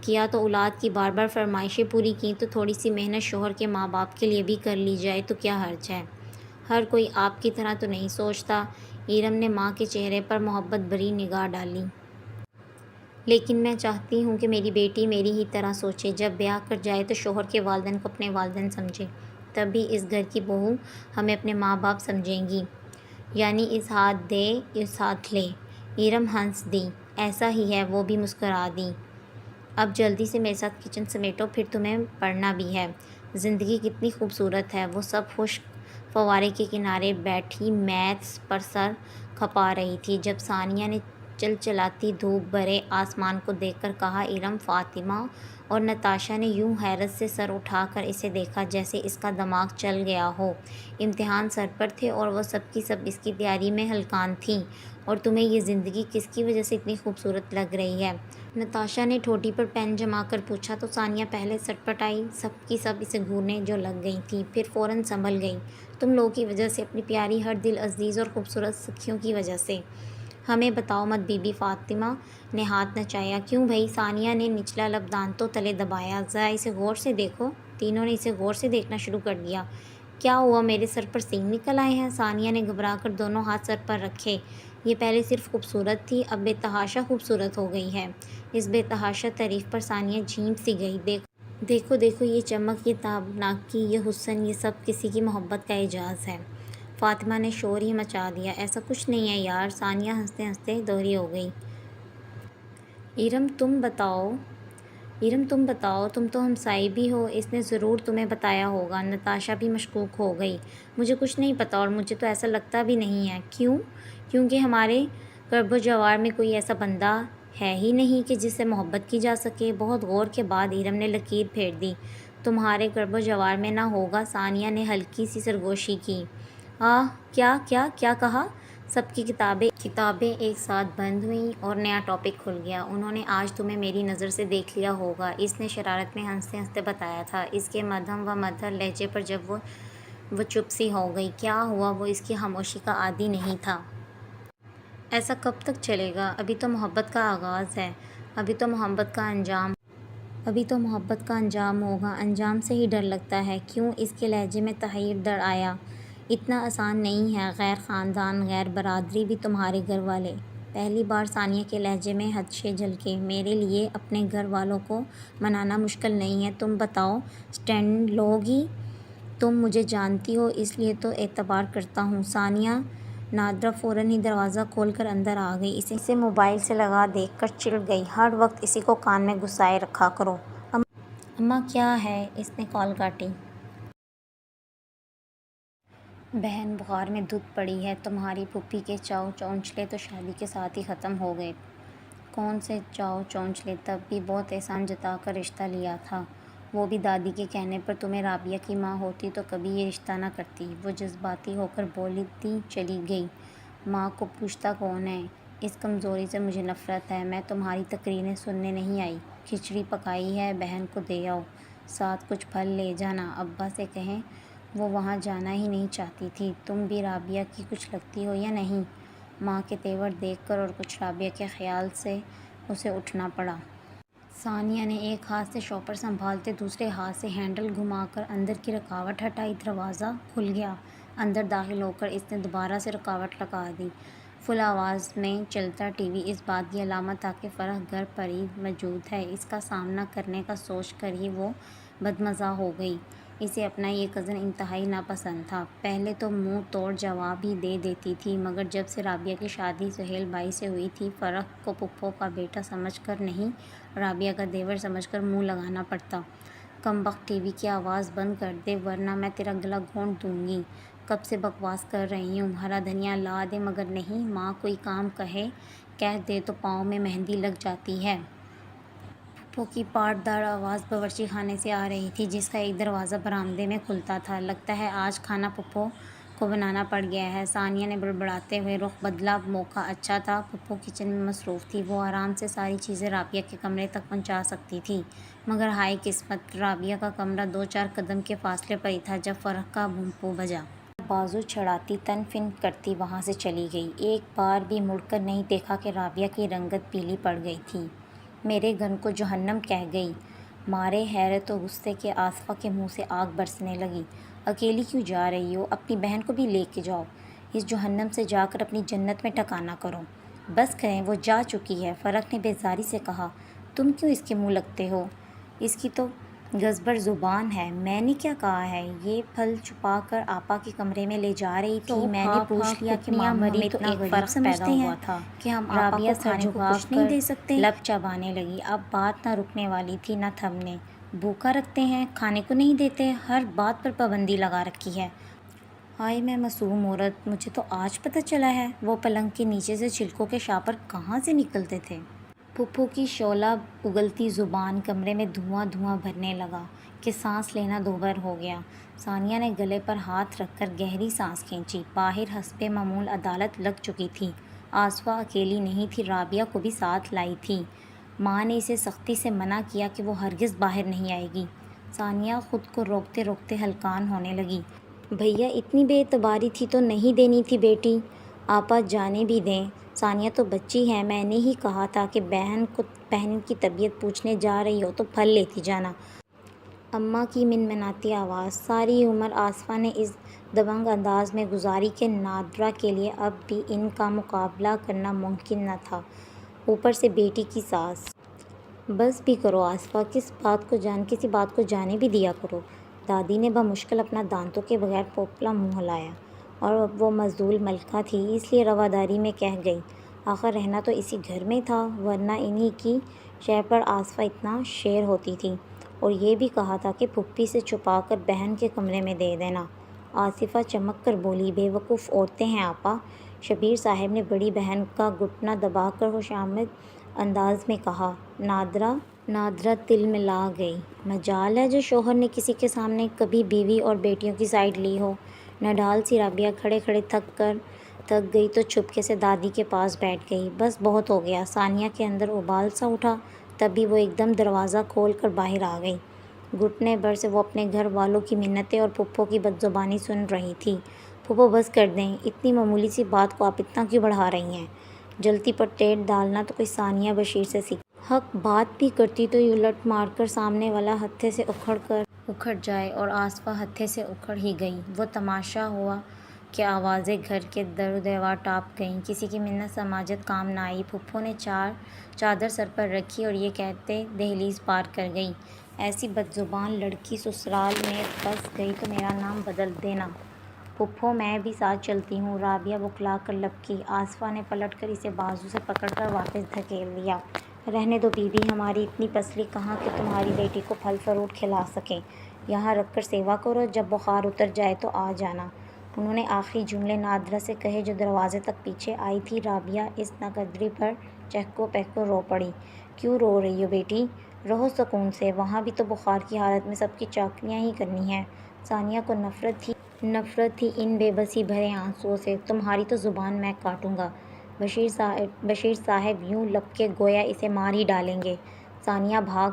کیا تو اولاد کی بار بار فرمائشیں پوری کیں تو تھوڑی سی محنت شوہر کے ماں باپ کے لیے بھی کر لی جائے تو کیا حرج ہے؟ ہر کوئی آپ کی طرح تو نہیں سوچتا۔ ارم نے ماں کے چہرے پر محبت بھری نگاہ ڈالی۔ لیکن میں چاہتی ہوں کہ میری بیٹی میری ہی طرح سوچے، جب بیاہ کر جائے تو شوہر کے والدین کو اپنے والدین سمجھے، تب بھی اس گھر کی بہو ہمیں اپنے ماں باپ سمجھیں گی۔ یعنی اس ہاتھ دے اس ہاتھ لے۔ ارم ہنس دی، ایسا ہی ہے، وہ بھی مسکرا دیں۔ اب جلدی سے میرے ساتھ کچن سمیٹو، پھر تمہیں پڑھنا بھی ہے۔ زندگی کتنی خوبصورت ہے۔ وہ سب خشک فوارے کے کنارے بیٹھی میتھس پر سر کھپا رہی تھی۔ جب ثانیہ نے چلچلاتی دھوپ بھرے آسمان کو دیکھ کر کہا۔ ارم، فاطمہ اور نتاشا نے یوں حیرت سے سر اٹھا کر اسے دیکھا جیسے اس کا دماغ چل گیا ہو۔ امتحان سر پر تھے اور وہ سب کی سب اس کی تیاری میں ہلکان تھیں۔ اور تمہیں یہ زندگی کس کی وجہ سے اتنی خوبصورت لگ رہی ہے؟ نتاشا نے ٹھوٹی پر پین جما کر پوچھا تو ثانیہ پہلے سٹ پٹ آئی، سب کی سب اسے گھورنے جو لگ گئی تھیں، پھر فوراً سنبھل گئی۔ تم لوگوں کی وجہ سے، اپنی پیاری ہر دل عزیز اور خوبصورت سکھیوں کی وجہ سے۔ ہمیں بتاؤ مت بی بی، فاطمہ نے ہاتھ نچایا۔ کیوں بھئی؟ ثانیہ نے نچلا لب دانتوں تلے دبایا۔ ذرا اسے غور سے دیکھو۔ تینوں نے اسے غور سے دیکھنا شروع کر دیا۔ کیا ہوا؟ میرے سر پر سینگ نکل آئے ہیں؟ ثانیہ نے گھبرا کر دونوں ہاتھ سر پر رکھے۔ یہ پہلے صرف خوبصورت تھی، اب بے تحاشا خوبصورت ہو گئی ہے۔ اس بے تحاشا تعریف پر ثانیہ جھیم سی گئی۔ دیکھو دیکھو، یہ چمک، یہ تابناکی، یہ حسن، یہ سب کسی کی محبت کا اعجاز ہے۔ فاطمہ نے شور ہی مچا دیا۔ ایسا کچھ نہیں ہے یار، ثانیہ ہنستے ہنستے دوہری ہو گئی۔ ارم تم بتاؤ، تم تو ہمسائی بھی ہو، اس نے ضرور تمہیں بتایا ہوگا۔ نتاشا بھی مشکوک ہو گئی۔ مجھے کچھ نہیں پتا اور مجھے تو ایسا لگتا بھی نہیں ہے۔ کیوں؟ کیونکہ ہمارے گرب و جوار میں کوئی ایسا بندہ ہے ہی نہیں کہ جس سے محبت کی جا سکے۔ بہت غور کے بعد ارم نے لکیر پھیر دی۔ تمہارے گرب و جوار میں نہ ہوگا؟ ثانیہ نے ہلکی سی سرگوشی کی۔ کیا کہا؟ سب کی کتابیں ایک ساتھ بند ہوئیں اور نیا ٹاپک کھل گیا۔ انہوں نے آج تمہیں میری نظر سے دیکھ لیا ہوگا، اس نے شرارت میں ہنستے ہنستے بتایا تھا۔ اس کے مدھم و مدھر لہجے پر جب وہ چپ سی ہو گئی۔ کیا ہوا؟ وہ اس کی خاموشی کا عادی نہیں تھا۔ ایسا کب تک چلے گا؟ ابھی تو محبت کا آغاز ہے، ابھی تو محبت کا انجام ہوگا۔ انجام سے ہی ڈر لگتا ہے۔ کیوں؟ اس کے لہجے میں تحیر در آیا۔ اتنا آسان نہیں ہے، غیر خاندان، غیر برادری بھی تمہارے گھر والے۔ پہلی بار ثانیہ کے لہجے میں خدشے جھلکے۔ میرے لیے اپنے گھر والوں کو منانا مشکل نہیں ہے۔ تم بتاؤ، اسٹینڈ لو گی؟ تم مجھے جانتی ہو اس لیے تو اعتبار کرتا ہوں۔ ثانیہ نادرہ فوراً ہی دروازہ کھول کر اندر آ گئی۔ اسے موبائل سے لگا دیکھ کر چڑ گئی۔ ہر وقت اسی کو کان میں گھسائے رکھا کرو۔ اماں کیا ہے؟ اس نے کال کاٹی۔ بہن بخار میں دھت پڑی ہے۔ تمہاری پھوپھی کے چاؤ چونچلے تو شادی کے ساتھ ہی ختم ہو گئے۔ کون سے چاؤ چونچلے؟ تب بھی بہت احسان جتا کر رشتہ لیا تھا، وہ بھی دادی کے کہنے پر۔ تمہیں رابعہ کی ماں ہوتی تو کبھی یہ رشتہ نہ کرتی۔ وہ جذباتی ہو کر بولتی چلی گئی۔ ماں کو پوچھتا کون ہے؟ اس کمزوری سے مجھے نفرت ہے۔ میں تمہاری تقریریں سننے نہیں آئی۔ کھچڑی پکائی ہے، بہن کو دے آؤ، ساتھ کچھ پھل لے جانا۔ ابا سے کہیں، وہ وہاں جانا ہی نہیں چاہتی تھی۔ تم بھی رابعہ کی کچھ لگتی ہو یا نہیں؟ ماں کے تیور دیکھ کر اور کچھ رابعہ کے خیال سے اسے اٹھنا پڑا۔ ثانیہ نے ایک ہاتھ سے شوپر سنبھالتے دوسرے ہاتھ سے ہینڈل گھما کر اندر کی رکاوٹ ہٹائی۔ دروازہ کھل گیا۔ اندر داخل ہو کر اس نے دوبارہ سے رکاوٹ لگا دی۔ فل آواز میں چلتا ٹی وی اس بات کی علامت تھا کہ فرح گھر پر ہی موجود ہے۔ اس کا سامنا کرنے کا سوچ کر ہی وہ بدمزہ ہو گئی۔ اسے اپنا یہ کزن انتہائی ناپسند تھا۔ پہلے تو منہ توڑ جواب ہی دے دیتی تھی، مگر جب سے رابعہ کی شادی سہیل بھائی سے ہوئی تھی، فرح کو پھپھو کا بیٹا سمجھ کر نہیں، رابعہ کا دیور سمجھ کر منہ لگانا پڑتا۔ کمبخت، ٹی وی کی آواز بند کر دے ورنہ میں تیرا گلا گھونٹ دوں گی۔ کب سے بکواس کر رہی ہوں، ہرا دھنیا لا دے، مگر نہیں، ماں کوئی کام کہہ دے تو پاؤں میں مہندی لگ جاتی ہے۔ پھپھو کی پاٹ دار آواز باورچی خانے سے آ رہی تھی، جس کا ایک دروازہ برآمدے میں کھلتا تھا۔ لگتا ہے آج کھانا پھپھو کو بنانا پڑ گیا ہے، ثانیہ نے بڑبڑاتے ہوئے رخ بدلا۔ موقع اچھا تھا، پھپھو کچن میں مصروف تھی، وہ آرام سے ساری چیزیں رابعہ کے کمرے تک پہنچا سکتی تھی، مگر ہائے قسمت، رابعہ کا کمرہ 2-4 قدم کے فاصلے پر ہی تھا جب فرح کا بھونپو بجا۔ بازو چھڑاتی، تن فن کرتی وہاں سے چلی گئی۔ ایک بار بھی مڑ کر نہیں دیکھا کہ رابعہ کی رنگت پیلی پڑ گئی تھی۔ میرے گھر کو جہنم کہہ گئی۔ مارے حیرت و غصے کے آصفہ کے منہ سے آگ برسنے لگی۔ اکیلی کیوں جا رہی ہو؟ اپنی بہن کو بھی لے کے جاؤ، اس جہنم سے جا کر اپنی جنت میں ٹھکانہ کرو۔ بس کریں، وہ جا چکی ہے، فرح نے بیزاری سے کہا۔ تم کیوں اس کے منہ لگتے ہو؟ اس کی تو گزبر زبان ہے۔ میں نے کیا کہا ہے؟ یہ پھل چھپا کر آپا کے کمرے میں لے جا رہی تھی، میں نے پوچھ لیا کہ ماما میں اتنا فرق پیدا ہوا تھا کہ ہم آپا کو کھانے کو کچھ نہیں دے سکتے؟ لب چبانے لگی۔ اب بات نہ رکنے والی تھی نہ تھمنے۔ بھوکا رکھتے ہیں، کھانے کو نہیں دیتے، ہر بات پر پابندی لگا رکھی ہے۔ ہائے میں معصوم عورت، مجھے تو آج پتہ چلا ہے وہ پلنگ کے نیچے سے چھلکوں کے شاپر کہاں سے نکلتے تھے۔ پھپھو کی شعلہ اگلتی زبان کمرے میں دھواں دھواں بھرنے لگا کہ سانس لینا دوبھر ہو گیا۔ ثانیہ نے گلے پر ہاتھ رکھ کر گہری سانس کھینچی۔ باہر حسب معمول عدالت لگ چکی تھی۔ آصفہ اکیلی نہیں تھی، رابعہ کو بھی ساتھ لائی تھی۔ ماں نے اسے سختی سے منع کیا کہ وہ ہرگز باہر نہیں آئے گی۔ ثانیہ خود کو روکتے روکتے ہلکان ہونے لگی۔ بھیا اتنی بے اعتباری تھی تو نہیں دینی تھی بیٹی، آپا جانے بھی دیں، ثانیہ تو بچی ہے، میں نے ہی کہا تھا کہ بہن کی طبیعت پوچھنے جا رہی ہو تو پھل لیتی جانا۔ اماں کی منمناتی آواز۔ ساری عمر آصفہ نے اس دبنگ انداز میں گزاری کہ نادرہ کے لیے اب بھی ان کا مقابلہ کرنا ممکن نہ تھا، اوپر سے بیٹی کی ساس۔ بس بھی کرو آصفہ، کسی بات کو جانے بھی دیا کرو۔ دادی نے بمشکل اپنا دانتوں کے بغیر پوپلا منہ ہلایا، اور اب وہ معزول ملکہ تھی اس لیے رواداری میں کہہ گئی، آخر رہنا تو اسی گھر میں تھا، ورنہ انہی کی شے پر آصفہ اتنا شیر ہوتی تھی۔ اور یہ بھی کہا تھا کہ پھوپھی سے چھپا کر بہن کے کمرے میں دے دینا۔ آصفہ چمک کر بولی، بے وقوف عورتیں ہیں آپا۔ شبیر صاحب نے بڑی بہن کا گھٹنا دبا کر خوشامد انداز میں کہا۔ نادرہ تلملا گئی۔ مجال ہے جو شوہر نے کسی کے سامنے کبھی بیوی اور بیٹیوں کی سائیڈ لی ہو۔ نڈھال سی رابعہ کھڑے کھڑے تھک گئی تو چھپکے سے دادی کے پاس بیٹھ گئی۔ بس بہت ہو گیا۔ ثانیہ کے اندر ابال سا اٹھا، تبھی وہ ایک دم دروازہ کھول کر باہر آ گئی۔ گھٹنے بھر سے وہ اپنے گھر والوں کی منتیں اور پھپھو کی بدزبانی سن رہی تھی۔ پھپھو بس کر دیں، اتنی معمولی سی بات کو آپ اتنا کیوں بڑھا رہی ہیں؟ جلتی پر ٹیٹ ڈالنا تو کوئی ثانیہ بشیر سے سیکھا۔ حق بات بھی کرتی تو یوں لٹ مار کر سامنے والا ہتھے سے اکھڑ جائے، اور آصفہ ہتھے سے اکھڑ ہی گئی۔ وہ تماشا ہوا کہ آوازیں گھر کے در و دیوار ٹاپ گئیں۔ کسی کی منت سماجت کام نہ آئی۔ پھپھو نے چادر سر پر رکھی اور یہ کہتے دہلیز پار کر گئی، ایسی بدزبان لڑکی سسرال میں بس گئی تو میرا نام بدل دینا۔ پھپھو میں بھی ساتھ چلتی ہوں، رابعہ بکلا کر لبکی۔ آصفہ نے پلٹ کر اسے بازو سے پکڑ کر واپس دھکیل دیا۔ رہنے دو بی بی، ہماری اتنی پسلی کہاں کہ تمہاری بیٹی کو پھل فروٹ کھلا سکیں، یہاں رکھ کر سیوا کرو، جب بخار اتر جائے تو آ جانا۔ انہوں نے آخری جملے نادرہ سے کہے جو دروازے تک پیچھے آئی تھی۔ رابعہ اس ناقدری پر چہکو پہکو رو پڑی۔ کیوں رو رہی ہو بیٹی؟ رہو سکون سے، وہاں بھی تو بخار کی حالت میں سب کی چاکریاں ہی کرنی ہیں۔ ثانیہ کو نفرت تھی ان بے بسی بھرے آنسوؤں سے۔ تمہاری تو زبان میں کاٹوں گا، بشیر صاحب یوں لپکے گویا اسے مار ہی ڈالیں گے۔ ثانیہ بھاگ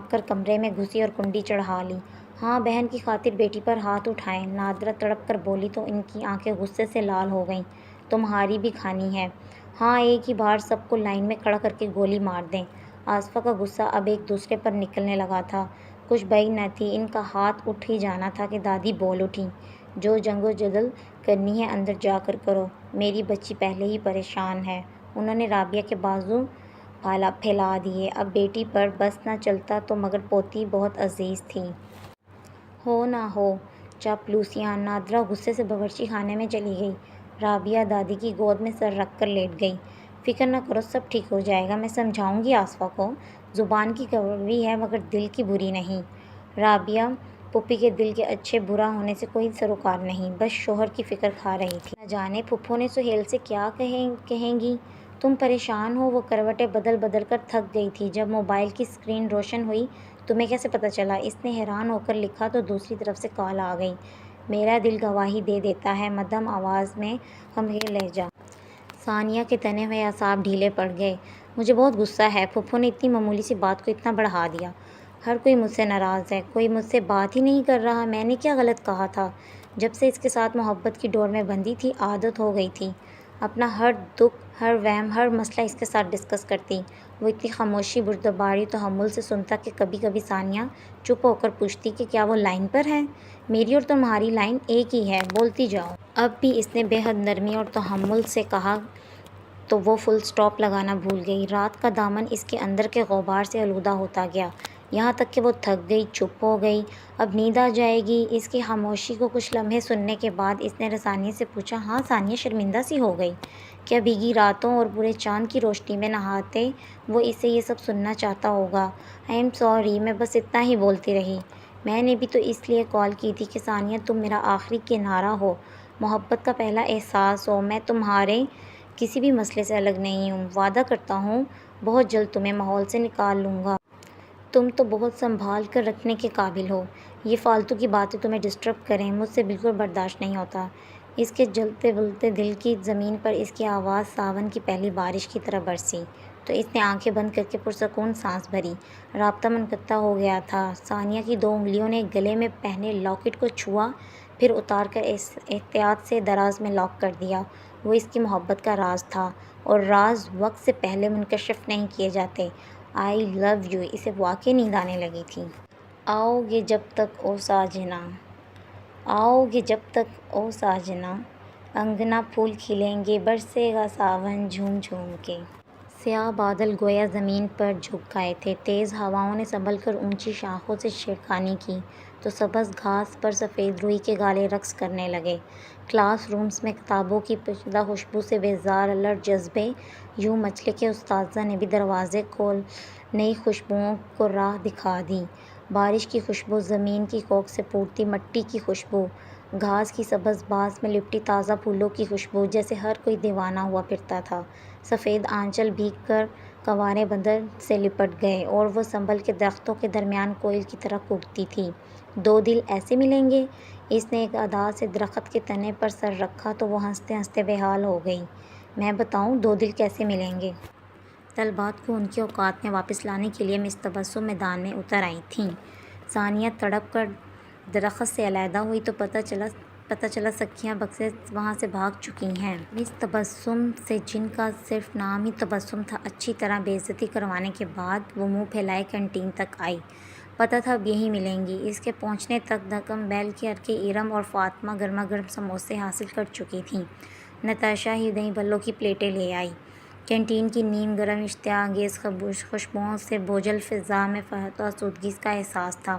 کر کمرے میں گھسی اور کنڈی چڑھا لی۔ ہاں بہن کی خاطر بیٹی پر ہاتھ اٹھائیں، نادرہ تڑپ کر بولی تو ان کی آنکھیں غصے سے لال ہو گئیں۔ تمہاری بھی کھانی ہے؟ ہاں ایک ہی بار سب کو لائن میں کھڑا کر کے گولی مار دیں۔ آصفہ کا غصہ اب ایک دوسرے پر نکلنے لگا تھا۔ کچھ بئی نہ تھی، ان کا ہاتھ اٹھ ہی جانا تھا کہ دادی بول اٹھیں، جو جنگ و جدل کرنی ہے اندر جا کر کرو، میری بچی پہلے ہی پریشان ہے۔ انہوں نے رابعہ کے بازو پھیلا دیے۔ اب بیٹی پر بس نہ چلتا تو مگر پوتی بہت عزیز تھی۔ ہو نہ ہو چاپلوسیاں۔ نادرہ غصے سے باورچی خانے میں چلی گئی۔ رابعہ دادی کی گود میں سر رکھ کر لیٹ گئی۔ فکر نہ کرو، سب ٹھیک ہو جائے گا، میں سمجھاؤں گی آصفہ کو، زبان کی کڑوی ہے مگر دل کی بری نہیں۔ رابعہ پھوپھی کے دل کے اچھے برا ہونے سے کوئی سروکار نہیں، بس شوہر کی فکر کھا رہی تھی۔ نہ جانے پھپھو نے سہیل سے کیا کہیں گی، تم پریشان ہو۔ وہ کروٹیں بدل بدل کر تھک گئی تھی۔ جب موبائل کی اسکرین روشن ہوئی، تمہیں کیسے پتہ چلا؟ اس نے حیران ہو کر لکھا تو دوسری طرف سے کال آ گئی۔ میرا دل گواہی دے دیتا ہے، مدھم آواز میں غمگین لہجہ۔ ثانیہ کے تنے ہوئے اعصاب ڈھیلے پڑ گئے۔ مجھے بہت غصہ ہے، پھپھو نے اتنی معمولی سی بات کو اتنا بڑھا دیا۔ ہر کوئی مجھ سے ناراض ہے، کوئی مجھ سے بات ہی نہیں کر رہا۔ میں نے کیا غلط کہا تھا؟ جب سے اس کے ساتھ محبت کی ڈور میں بندھی تھی، عادت ہو گئی تھی اپنا ہر دکھ، ہر وہم، ہر مسئلہ اس کے ساتھ ڈسکس کرتی۔ وہ اتنی خاموشی، بردباری تحمل سے سنتا کہ کبھی کبھی ثانیہ چپ ہو کر پوچھتی کہ کیا وہ لائن پر ہے؟ میری اور تمہاری لائن ایک ہی ہے، بولتی جاؤ۔ اب بھی اس نے بے حد نرمی اور تحمل سے کہا تو وہ فل اسٹاپ لگانا بھول گئی۔ رات کا دامن اس کے اندر کے غبار سے آلودہ ہوتا گیا، یہاں تک کہ وہ تھک گئی، چپ ہو گئی۔ اب نیند آ جائے گی۔ اس کی خاموشی کو کچھ لمحے سننے کے بعد اس نے ثانیہ سے پوچھا، ہاں ثانیہ شرمندہ سی ہو گئی کیا؟ بھیگی راتوں اور پورے چاند کی روشنی میں نہاتے وہ اس سے یہ سب سننا چاہتا ہوگا۔ آئی ایم سوری، میں بس اتنا ہی بولتی رہی۔ میں نے بھی تو اس لیے کال کی تھی کہ ثانیہ تم میرا آخری کنارہ ہو، محبت کا پہلا احساس ہو۔ میں تمہارے کسی بھی مسئلے سے الگ نہیں ہوں، وعدہ کرتا ہوں بہت جلد تمہیں ماحول سے نکال لوں گا۔ تم تو بہت سنبھال کر رکھنے کے قابل ہو، یہ فالتو کی باتیں تمہیں ڈسٹرب کریں مجھ سے بالکل برداشت نہیں ہوتا۔ اس کے جلتے بلتے دل کی زمین پر اس کی آواز ساون کی پہلی بارش کی طرح برسی تو اس نے آنکھیں بند کر کے پرسکون سانس بھری۔ رابطہ منقطع ہو گیا تھا۔ ثانیہ کی 2 انگلیوں نے گلے میں پہنے لاکٹ کو چھوا، پھر اتار کر احتیاط سے دراز میں لاک کر دیا۔ وہ اس کی محبت کا راز تھا، اور راز وقت سے پہلے منکشف نہیں کیے جاتے۔ آئی لو یو اسے واقعی نیند آنے لگی تھی۔ آؤ گے جب تک او ساجنا، آؤ گے جب تک او ساجنا، انگنا پھول کھلیں گے برسے گا ساون جھوم جھوم کے۔ سیاہ بادل گویا زمین پر جھک گئے تھے۔ تیز ہوائوں نے سنبھل کر اونچی شاخوں سے چھیڑخانی کی تو سبز گھاس پر سفید روئی کے گالے رقص کرنے لگے۔ کلاس رومز میں کتابوں کی پیچیدہ خوشبو سے بیزار الرٹ جذبے یوں مچلے کہ اساتذہ نے بھی دروازے کھول نئی خوشبوؤں کو راہ دکھا دی۔ بارش کی خوشبو، زمین کی کوکھ سے پھوٹتی مٹی کی خوشبو، گھاس کی سبز باس میں لپٹی تازہ پھولوں کی خوشبو، جیسے ہر کوئی دیوانہ ہوا پھرتا تھا۔ سفید آنچل بھیگ کر کنوارے بدن سے لپٹ گئے اور وہ سنبھل کے درختوں کے درمیان کوئل کی طرح کوکتی تھی۔ 2 دل ایسے ملیں گے؟ اس نے ایک ادا سے درخت کے تنے پر سر رکھا تو وہ ہنستے ہنستے بے حال ہو گئی۔ میں بتاؤں 2 دل کیسے ملیں گے؟ طلباء کو ان کی اوقات میں واپس لانے کے لیے مس تبسم میدان میں اتر آئی تھیں۔ ثانیہ تڑپ کر درخت سے علیحدہ ہوئی تو پتہ چلا سکھیاں بکسے وہاں سے بھاگ چکی ہیں۔ مس تبسم سے، جن کا صرف نام ہی تبسم تھا، اچھی طرح بے عزتی کروانے کے بعد وہ منہ پھیلائے کینٹین تک آئی۔ پتہ تھا اب یہیں ملیں گی۔ اس کے پہنچنے تک دھکم بیل کے ارم اور فاطمہ گرما گرم سموسے حاصل کر چکی تھیں۔ نتاشا ہی دہی بھلوں کی پلیٹیں لے آئی۔ کینٹین کی نیم گرم اشتہا انگیز خوشبوؤں سے بوجھل فضا میں فرحت و آسودگی کا احساس تھا۔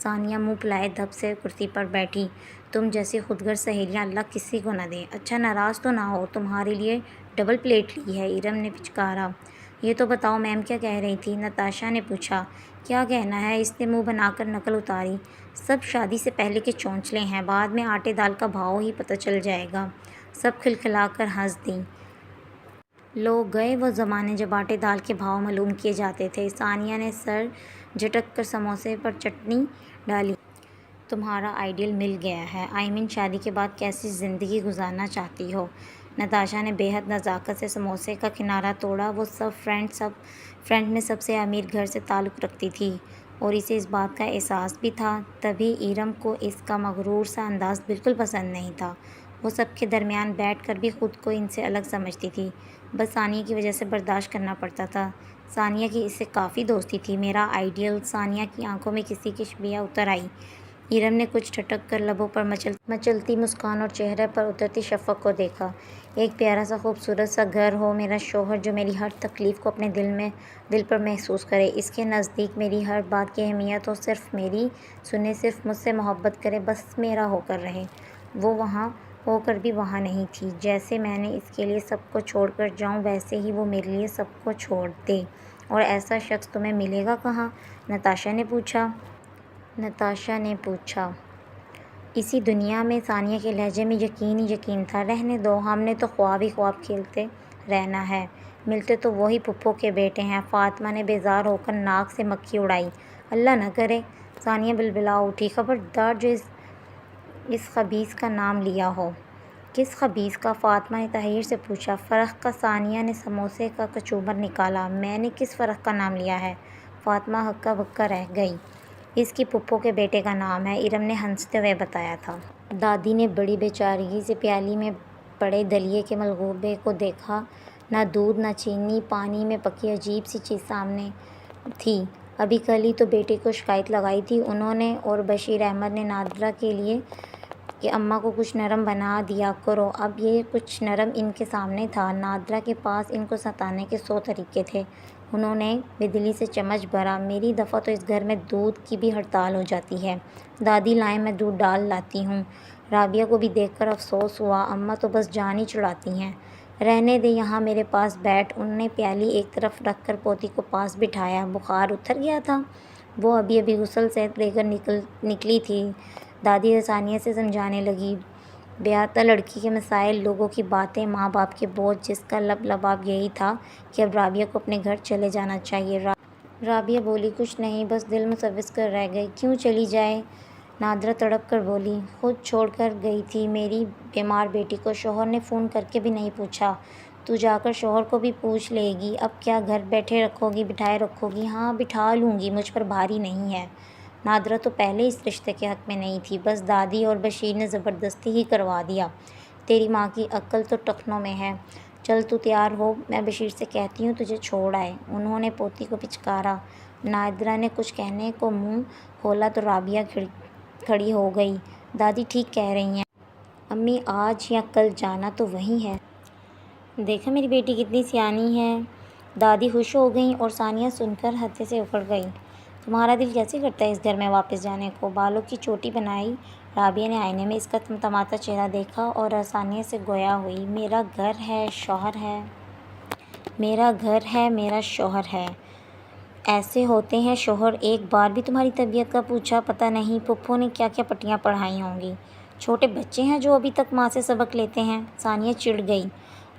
ثانیہ منہ پھلائے دھپ سے کرسی پر بیٹھی۔ تم جیسی خودغرض سہیلیاں اللہ کسی کو نہ دے۔ اچھا ناراض تو نہ ہو، تمہارے لیے ڈبل پلیٹ لی ہے، ارم نے پچکارا۔ یہ تو بتاؤ میم کیا کہہ رہی تھی؟ نتاشا نے پوچھا۔ کیا کہنا ہے؟ اس نے منہ بنا کر نقل اتاری۔ سب شادی سے پہلے کے چونچلے ہیں، بعد میں آٹے دال کا بھاؤ ہی پتہ چل جائے گا۔ سب کھلکھلا کر ہنس دیں۔ لو گئے وہ زمانے جب آٹے دال کے بھاؤ معلوم کیے جاتے تھے۔ ثانیہ نے سر جھٹک کر سموسے پر چٹنی ڈالی۔ تمہارا آئیڈیل مل گیا ہے۔ آئی مین شادی کے بعد کیسی زندگی گزارنا چاہتی ہو؟ نتاشا نے بے حد نزاکت سے سموسے کا کنارہ توڑا۔ وہ فرینڈ میں سب سے امیر گھر سے تعلق رکھتی تھی اور اسے اس بات کا احساس بھی تھا، تبھی ارم کو اس کا مغرور سا انداز بالکل پسند نہیں تھا۔ وہ سب کے درمیان بیٹھ کر بھی خود کو ان سے الگ سمجھتی تھی، بس ثانیہ کی وجہ سے برداشت کرنا پڑتا تھا۔ ثانیہ کی اس سے کافی دوستی تھی۔ میرا آئیڈیل؟ ثانیہ کی آنکھوں میں کسی کی شبیہ اتر آئی۔ ارم نے کچھ ٹھٹک کر لبوں پر مچلتی مسکان اور چہرے پر اترتی شفق کو دیکھا۔ ایک پیارا سا خوبصورت سا گھر ہو، میرا شوہر جو میری ہر تکلیف کو اپنے دل پر محسوس کرے، اس کے نزدیک میری ہر بات کی اہمیت ہو، صرف میری سنے، صرف مجھ سے محبت کرے، بس میرا ہو کر رہے۔ وہ وہاں ہو کر بھی وہاں نہیں تھی۔ جیسے میں نے اس کے لیے سب کو چھوڑ کر جاؤں، ویسے ہی وہ میرے لیے سب کو چھوڑ دے۔ اور ایسا شخص تمہیں ملے گا کہاں؟ نتاشا نے پوچھا۔ اسی دنیا میں؟ ثانیہ کے لہجے میں یقین ہی یقین تھا۔ رہنے دو، ہم نے تو خواب ہی خواب کھیلتے رہنا ہے۔ ملتے تو وہی پھپھو کے بیٹے ہیں۔ فاطمہ نے بیزار ہو کر ناک سے مکھی اڑائی۔ اللہ نہ کرے! ثانیہ بلبلا اٹھی۔ خبردار جو اس خبیث کا نام لیا ہو۔ کس خبیث کا؟ فاطمہ نے تحیر سے پوچھا۔ فرخ کا۔ ثانیہ نے سموسے کا کچوبر نکالا۔ میں نے کس فرخ کا نام لیا ہے؟ فاطمہ ہکا بکا رہ گئی۔ اس کی پھپھو کے بیٹے کا نام ہے، ارم نے ہنستے ہوئے بتایا تھا۔ دادی نے بڑی بے چارگی سے پیالی میں پڑے دلیے کے ملغوبے کو دیکھا۔ نہ دودھ نہ چینی، پانی میں پکی عجیب سی چیز سامنے تھی۔ ابھی کل ہی تو بیٹے کو شکایت لگائی تھی انہوں نے اور بشیر احمد نے نادرہ کے لیے کہ اماں کو کچھ نرم بنا دیا کرو۔ اب یہ کچھ نرم ان کے سامنے تھا۔ نادرہ کے پاس ان کو ستانے کے 100 طریقے تھے۔ انہوں نے بے دلی سے چمچ بھرا۔ میری دفعہ تو اس گھر میں دودھ کی بھی ہڑتال ہو جاتی ہے۔ دادی لائیں، میں دودھ ڈال لاتی ہوں۔ رابعہ کو بھی دیکھ کر افسوس ہوا۔ اماں تو بس جان ہی چھڑاتی ہیں۔ رہنے دے، یہاں میرے پاس بیٹھ۔ انہوں نے پیالی ایک طرف رکھ کر پوتی کو پاس بٹھایا۔ بخار اتر گیا تھا؟ وہ ابھی ابھی غسل سے دے کر نکلی تھی۔ دادی ثانیہ سے سمجھانے لگی، بیاہتا لڑکی کے مسائل، لوگوں کی باتیں، ماں باپ کے بوجھ، جس کا لباب یہی تھا کہ اب رابعہ کو اپنے گھر چلے جانا چاہیے۔ رابعہ بولی، کچھ نہیں، بس دل مسوس کر رہ گئی۔ کیوں چلی جائے؟ نادرہ تڑپ کر بولی، خود چھوڑ کر گئی تھی میری بیمار بیٹی کو، شوہر نے فون کر کے بھی نہیں پوچھا۔ تو جا کر شوہر کو بھی پوچھ لے گی، اب کیا گھر بٹھائے رکھو گی؟ ہاں بٹھا لوں گی، مجھ پر بھاری نہیں ہے۔ نادرہ تو پہلے اس رشتے کے حق میں نہیں تھی، بس دادی اور بشیر نے زبردستی ہی کروا دیا۔ تیری ماں کی عقل تو ٹخنوں میں ہے۔ چل تو تیار ہو، میں بشیر سے کہتی ہوں تجھے چھوڑ آئے۔ انہوں نے پوتی کو پچکارا۔ نادرہ نے کچھ کہنے کو منہ کھولا تو رابعہ کھڑی ہو گئی۔ دادی ٹھیک کہہ رہی ہیں، امی آج یا کل جانا تو وہیں ہے۔ دیکھا میری بیٹی کتنی سیانی ہے۔ دادی خوش ہو گئیں اور ثانیہ سن کر ہتے سے اکھڑ گئی۔ تمہارا دل کیسے کرتا ہے اس گھر میں واپس جانے کو؟ بالوں کی چوٹی بنائی۔ رابعہ نے آئینے میں اس کا تمتماتا چہرہ دیکھا اور ثانیہ سے گویا ہوئی، میرا گھر ہے، شوہر ہے۔ میرا گھر ہے، میرا شوہر ہے۔ ایسے ہوتے ہیں شوہر؟ ایک بار بھی تمہاری طبیعت کا پوچھا؟ پتہ نہیں پھپھو نے کیا کیا پٹیاں پڑھائی ہوں گی۔ چھوٹے بچے ہیں جو ابھی تک ماں سے سبق لیتے ہیں۔ ثانیہ چڑ گئی،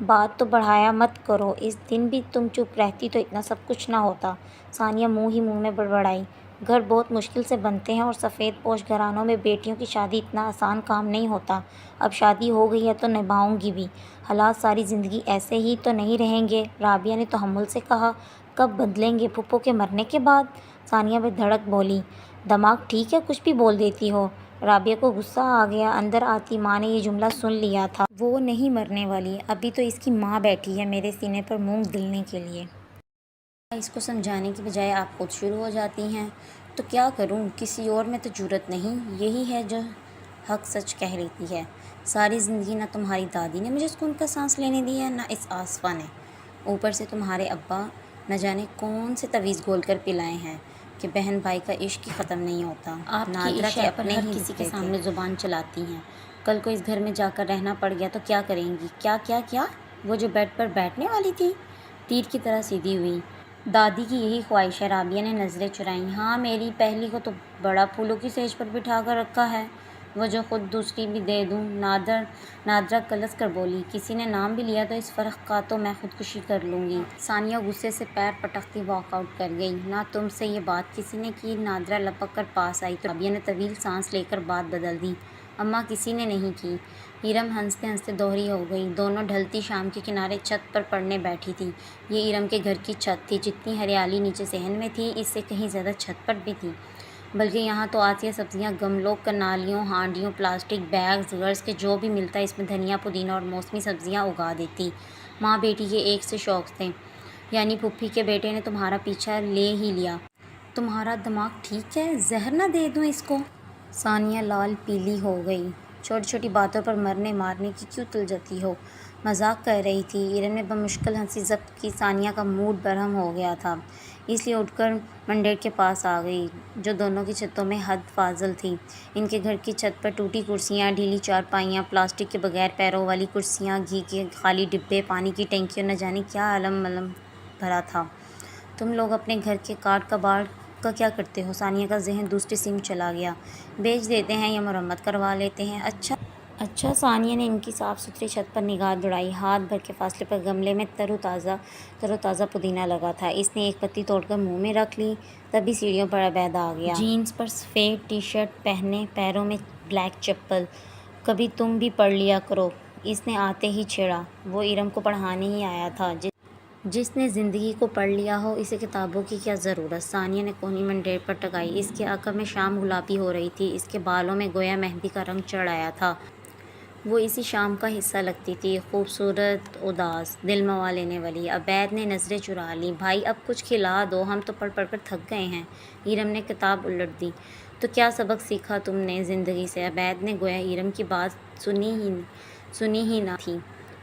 بات تو بڑھایا مت کرو، اس دن بھی تم چپ رہتی تو اتنا سب کچھ نہ ہوتا۔ ثانیہ منہ ہی منہ میں بڑبڑائی، گھر بہت مشکل سے بنتے ہیں اور سفید پوش گھرانوں میں بیٹیوں کی شادی اتنا آسان کام نہیں ہوتا۔ اب شادی ہو گئی ہے تو نبھاؤں گی بھی، حالات ساری زندگی ایسے ہی تو نہیں رہیں گے۔ رابعہ نے تحمل سے کہا، کب بدلیں گے؟ پھپھو کے مرنے کے بعد؟ ثانیہ بے دھڑک بولی، دماغ ٹھیک ہے، کچھ بھی بول دیتی ہو۔ رابعہ کو غصہ آ گیا، اندر آتی ماں نے یہ جملہ سن لیا تھا، وہ نہیں مرنے والی، ابھی تو اس کی ماں بیٹھی ہے میرے سینے پر مونگ دلنے کے لیے۔ اس کو سمجھانے کی بجائے آپ خود شروع ہو جاتی ہیں۔ تو کیا کروں، کسی اور میں تو جرأت نہیں، یہی ہے جو حق سچ کہہ لیتی ہے۔ ساری زندگی نہ تمہاری دادی نے مجھے سکون کا سانس لینے دی ہے، نہ اس آصفہ نے، اوپر سے تمہارے ابا نہ جانے کون سے تعویذ گھول کر پلائے ہیں کہ بہن بھائی کا عشق ہی ختم نہیں ہوتا۔ آپ نادرہ کے اپنے ہر کسی کے سامنے زبان چلاتی ہیں، کل کو اس گھر میں جا کر رہنا پڑ گیا تو کیا کریں گی؟ کیا کیا کیا؟ وہ جو بیڈ پر بیٹھنے والی تھی، تیر کی طرح سیدھی ہوئی۔ دادی کی یہی خواہش ہے؟ رابعہ نے نظریں چرائیں۔ ہاں، میری پہلی کو تو بڑا پھولوں کی سیج پر بٹھا کر رکھا ہے، وہ جو خود دوسری بھی دے دوں۔ نادرہ کلس کر بولی، کسی نے نام بھی لیا تو اس فرق کا تو میں خودکشی کر لوں گی۔ ثانیہ غصے سے پیر پٹکتی واک آؤٹ کر گئی۔ نہ تم سے یہ بات کسی نے کی؟ نادرہ لپک کر پاس آئی تو رابعہ نے طویل سانس لے کر بات بدل دی، اماں کسی نے نہیں کی۔ ارم ہنستے ہنستے دوہری ہو گئی۔ دونوں ڈھلتی شام کے کنارے چھت پر پڑھنے بیٹھی تھیں۔ یہ ارم کے گھر کی چھت تھی، جتنی ہریالی نیچے صحن میں تھی اس سے کہیں زیادہ چھت پر بھی تھی، بلکہ یہاں تو آسیہ سبزیاں گملوں، کنالیوں، ہانڈیوں، پلاسٹک بیگز، غرض کے جو بھی ملتا اس میں دھنیا، پودینہ اور موسمی سبزیاں اگا دیتی۔ ماں بیٹی کے ایک سے شوق تھے، یعنی پھوپھی کے بیٹے نے تمہارا پیچھا لے ہی لیا۔ تمہارا دماغ ٹھیک ہے؟ زہر نہ دے دوں اس کو؟ ثانیہ لال پیلی ہو گئی، چھوٹی چھوٹی باتوں پر مرنے مارنے کی کیوں تلجتی ہو؟ مذاق کر رہی تھی۔ ارم نے بمشکل ہنسی ضبط کی، ثانیہ کا موڈ برہم ہو گیا تھا، اس لیے اٹھ کر منڈیٹ کے پاس آ گئی جو دونوں کی چھتوں میں حد فاضل تھی۔ ان کے گھر کی چھت پر ٹوٹی کرسیاں، ڈھیلی چارپائیاں، پلاسٹک کے بغیر پیروں والی کرسیاں، گھی کے خالی ڈبے، پانی کی ٹینکیوں، نہ جانے کیا علم ملم بھرا تھا۔ تم لوگ اپنے گھر کے کاٹ کباڑ کا کیا کرتے ہو؟ ثانیہ کا ذہن دوسری سمت چلا گیا۔ بیچ دیتے ہیں یا مرمت کروا لیتے ہیں۔ اچھا، ثانیہ نے ان کی صاف ستھری چھت پر نگاہ دوڑائی۔ ہاتھ بھر کے فاصلے پر گملے میں تر و تازہ پودینہ لگا تھا، اس نے ایک پتی توڑ کر منہ میں رکھ لی، تبھی سیڑھیوں پر عبید آ گیا، جینز پر سفید ٹی شرٹ پہنے، پیروں میں بلیک چپل۔ کبھی تم بھی پڑھ لیا کرو، اس نے آتے ہی چھیڑا۔ وہ ارم کو پڑھانے ہی آیا تھا، جس نے زندگی کو پڑھ لیا ہو اسے کتابوں کی کیا ضرورت؟ ثانیہ نے کونی منڈیٹ پر ٹکائی۔ اس کے عقب میں شام گلابی ہو رہی تھی، اس کے بالوں میں گویا مہندی کا رنگ چڑھ آیا تھا، وہ اسی شام کا حصہ لگتی تھی، خوبصورت، اداس، دل موہ لینے والی۔ عبید نے نظریں چرا لیں، بھائی اب کچھ کھلا دو، ہم تو پڑھ پڑھ کر تھک گئے ہیں۔ ارم نے کتاب الٹ دی، تو کیا سبق سیکھا تم نے زندگی سے؟ عبید نے گویا ارم کی بات سنی ہی نہ تھی۔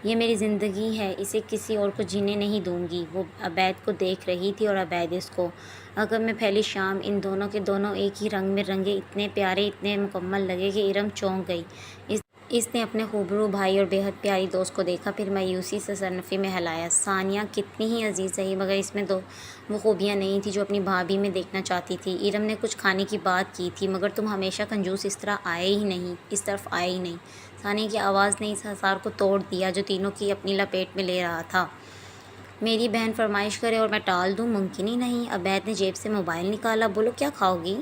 یہ میری زندگی ہے، اسے کسی اور کو جینے نہیں دوں گی۔ وہ عبید کو دیکھ رہی تھی اور عبید اس کو۔ عقب میں پھیلی شام، ان دونوں کے دونوں ایک ہی رنگ میں رنگے، اتنے پیارے، اتنے مکمل لگے کہ ارم چونک گئی۔ اس نے اپنے خوبرو بھائی اور بے حد پیاری دوست کو دیکھا، پھر مایوسی سے سرنفی میں ہلایا۔ ثانیہ کتنی ہی عزیز رہی مگر اس میں تو وہ خوبیاں نہیں تھیں جو اپنی بھابھی میں دیکھنا چاہتی تھی۔ ارم نے کچھ کھانے کی بات کی تھی مگر تم ہمیشہ کنجوس اس طرف آئے ہی نہیں۔ ثانیہ کی آواز نے اس حصار کو توڑ دیا جو تینوں کی اپنی لپیٹ میں لے رہا تھا۔ میری بہن فرمائش کرے اور میں ٹال دوں؟ ممکن ہی نہیں۔ عبید نے جیب سے موبائل نکالا۔ بولو کیا کھاؤ گی؟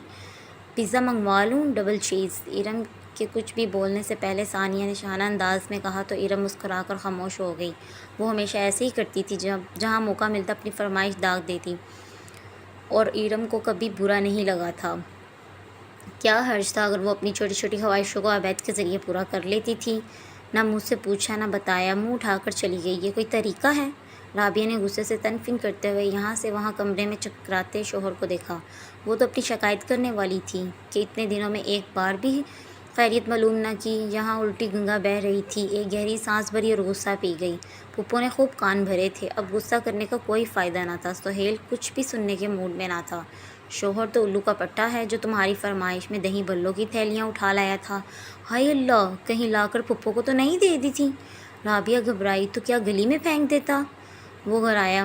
پیزا منگوا لوں؟ ڈبل چیز۔ ارم کے کچھ بھی بولنے سے پہلے ثانیہ نے شانہ انداز میں کہا تو ارم مسکرا کر خاموش ہو گئی۔ وہ ہمیشہ ایسے ہی کرتی تھی، جہاں موقع ملتا اپنی فرمائش داغ دیتی اور ارم کو کبھی برا نہیں لگا تھا۔ کیا حرج تھا اگر وہ اپنی چھوٹی چھوٹی خواہشوں کو عبید کے ذریعے پورا کر لیتی تھی؟ نہ مجھ سے پوچھا نہ بتایا، منہ اٹھا کر چلی گئی، یہ کوئی طریقہ ہے؟ رابعہ نے غصے سے تنفین کرتے ہوئے یہاں سے وہاں کمرے میں چکراتے شوہر کو دیکھا۔ وہ تو اپنی شکایت کرنے والی تھی کہ اتنے دنوں میں ایک بار بھی خیریت معلوم نہ کی، یہاں الٹی گنگا بہہ رہی تھی۔ ایک گہری سانس بھری اور غصہ پی گئی۔ پھپھو نے خوب کان بھرے تھے، اب غصہ کرنے کا کوئی فائدہ نہ تھا۔ سہیل کچھ بھی سننے کے موڈ میں نہ تھا۔ شوہر تو الو کا پٹا ہے جو تمہاری فرمائش میں دہی بھلوں کی تھیلیاں اٹھا لایا تھا۔ ہائے اللہ، کہیں لا کر پھپھو کو تو نہیں دے دی تھی؟ رابعہ گھبرائی۔ تو کیا گلی میں پھینک دیتا؟ وہ گھرایا۔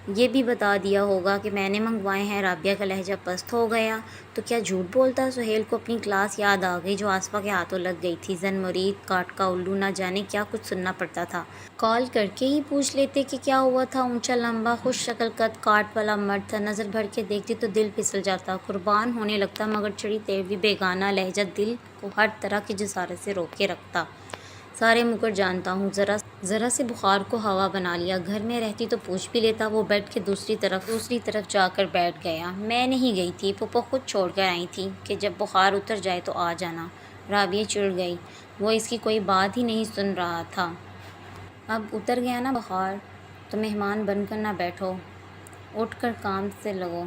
یہ بھی بتا دیا ہوگا کہ میں نے منگوائے ہیں۔ رابعہ کا لہجہ پست ہو گیا۔ تو کیا جھوٹ بولتا؟ سہیل کو اپنی کلاس یاد آ گئی جو آصفہ کے ہاتھوں لگ گئی تھی۔ زن مرید، کاٹ کا الو، نہ جانے کیا کچھ سننا پڑتا تھا۔ کال کر کے ہی پوچھ لیتے کہ کیا ہوا تھا۔ اونچا لمبا خوش شکل قد کاٹ والا مرد تھا۔ نظر بھر کے دیکھتی تو دل پھسل جاتا، قربان ہونے لگتا مگر چڑی تیوی بیگانہ لہجہ دل کو ہر طرح کی جسارت سے روکے رکھتا۔ سارے مکر جانتا ہوں، ذرا سے بخار کو ہوا بنا لیا۔ گھر میں رہتی تو پوچھ بھی لیتا۔ وہ بیڈ کے دوسری طرف جا کر بیٹھ گیا۔ میں نہیں گئی تھی، پھپھو خود چھوڑ کر آئی تھی کہ جب بخار اتر جائے تو آ جانا۔ رابعہ چڑ گئی، وہ اس کی کوئی بات ہی نہیں سن رہا تھا۔ اب اتر گیا نا بخار تو مہمان بن کر نہ بیٹھو، اٹھ کر کام سے لگو۔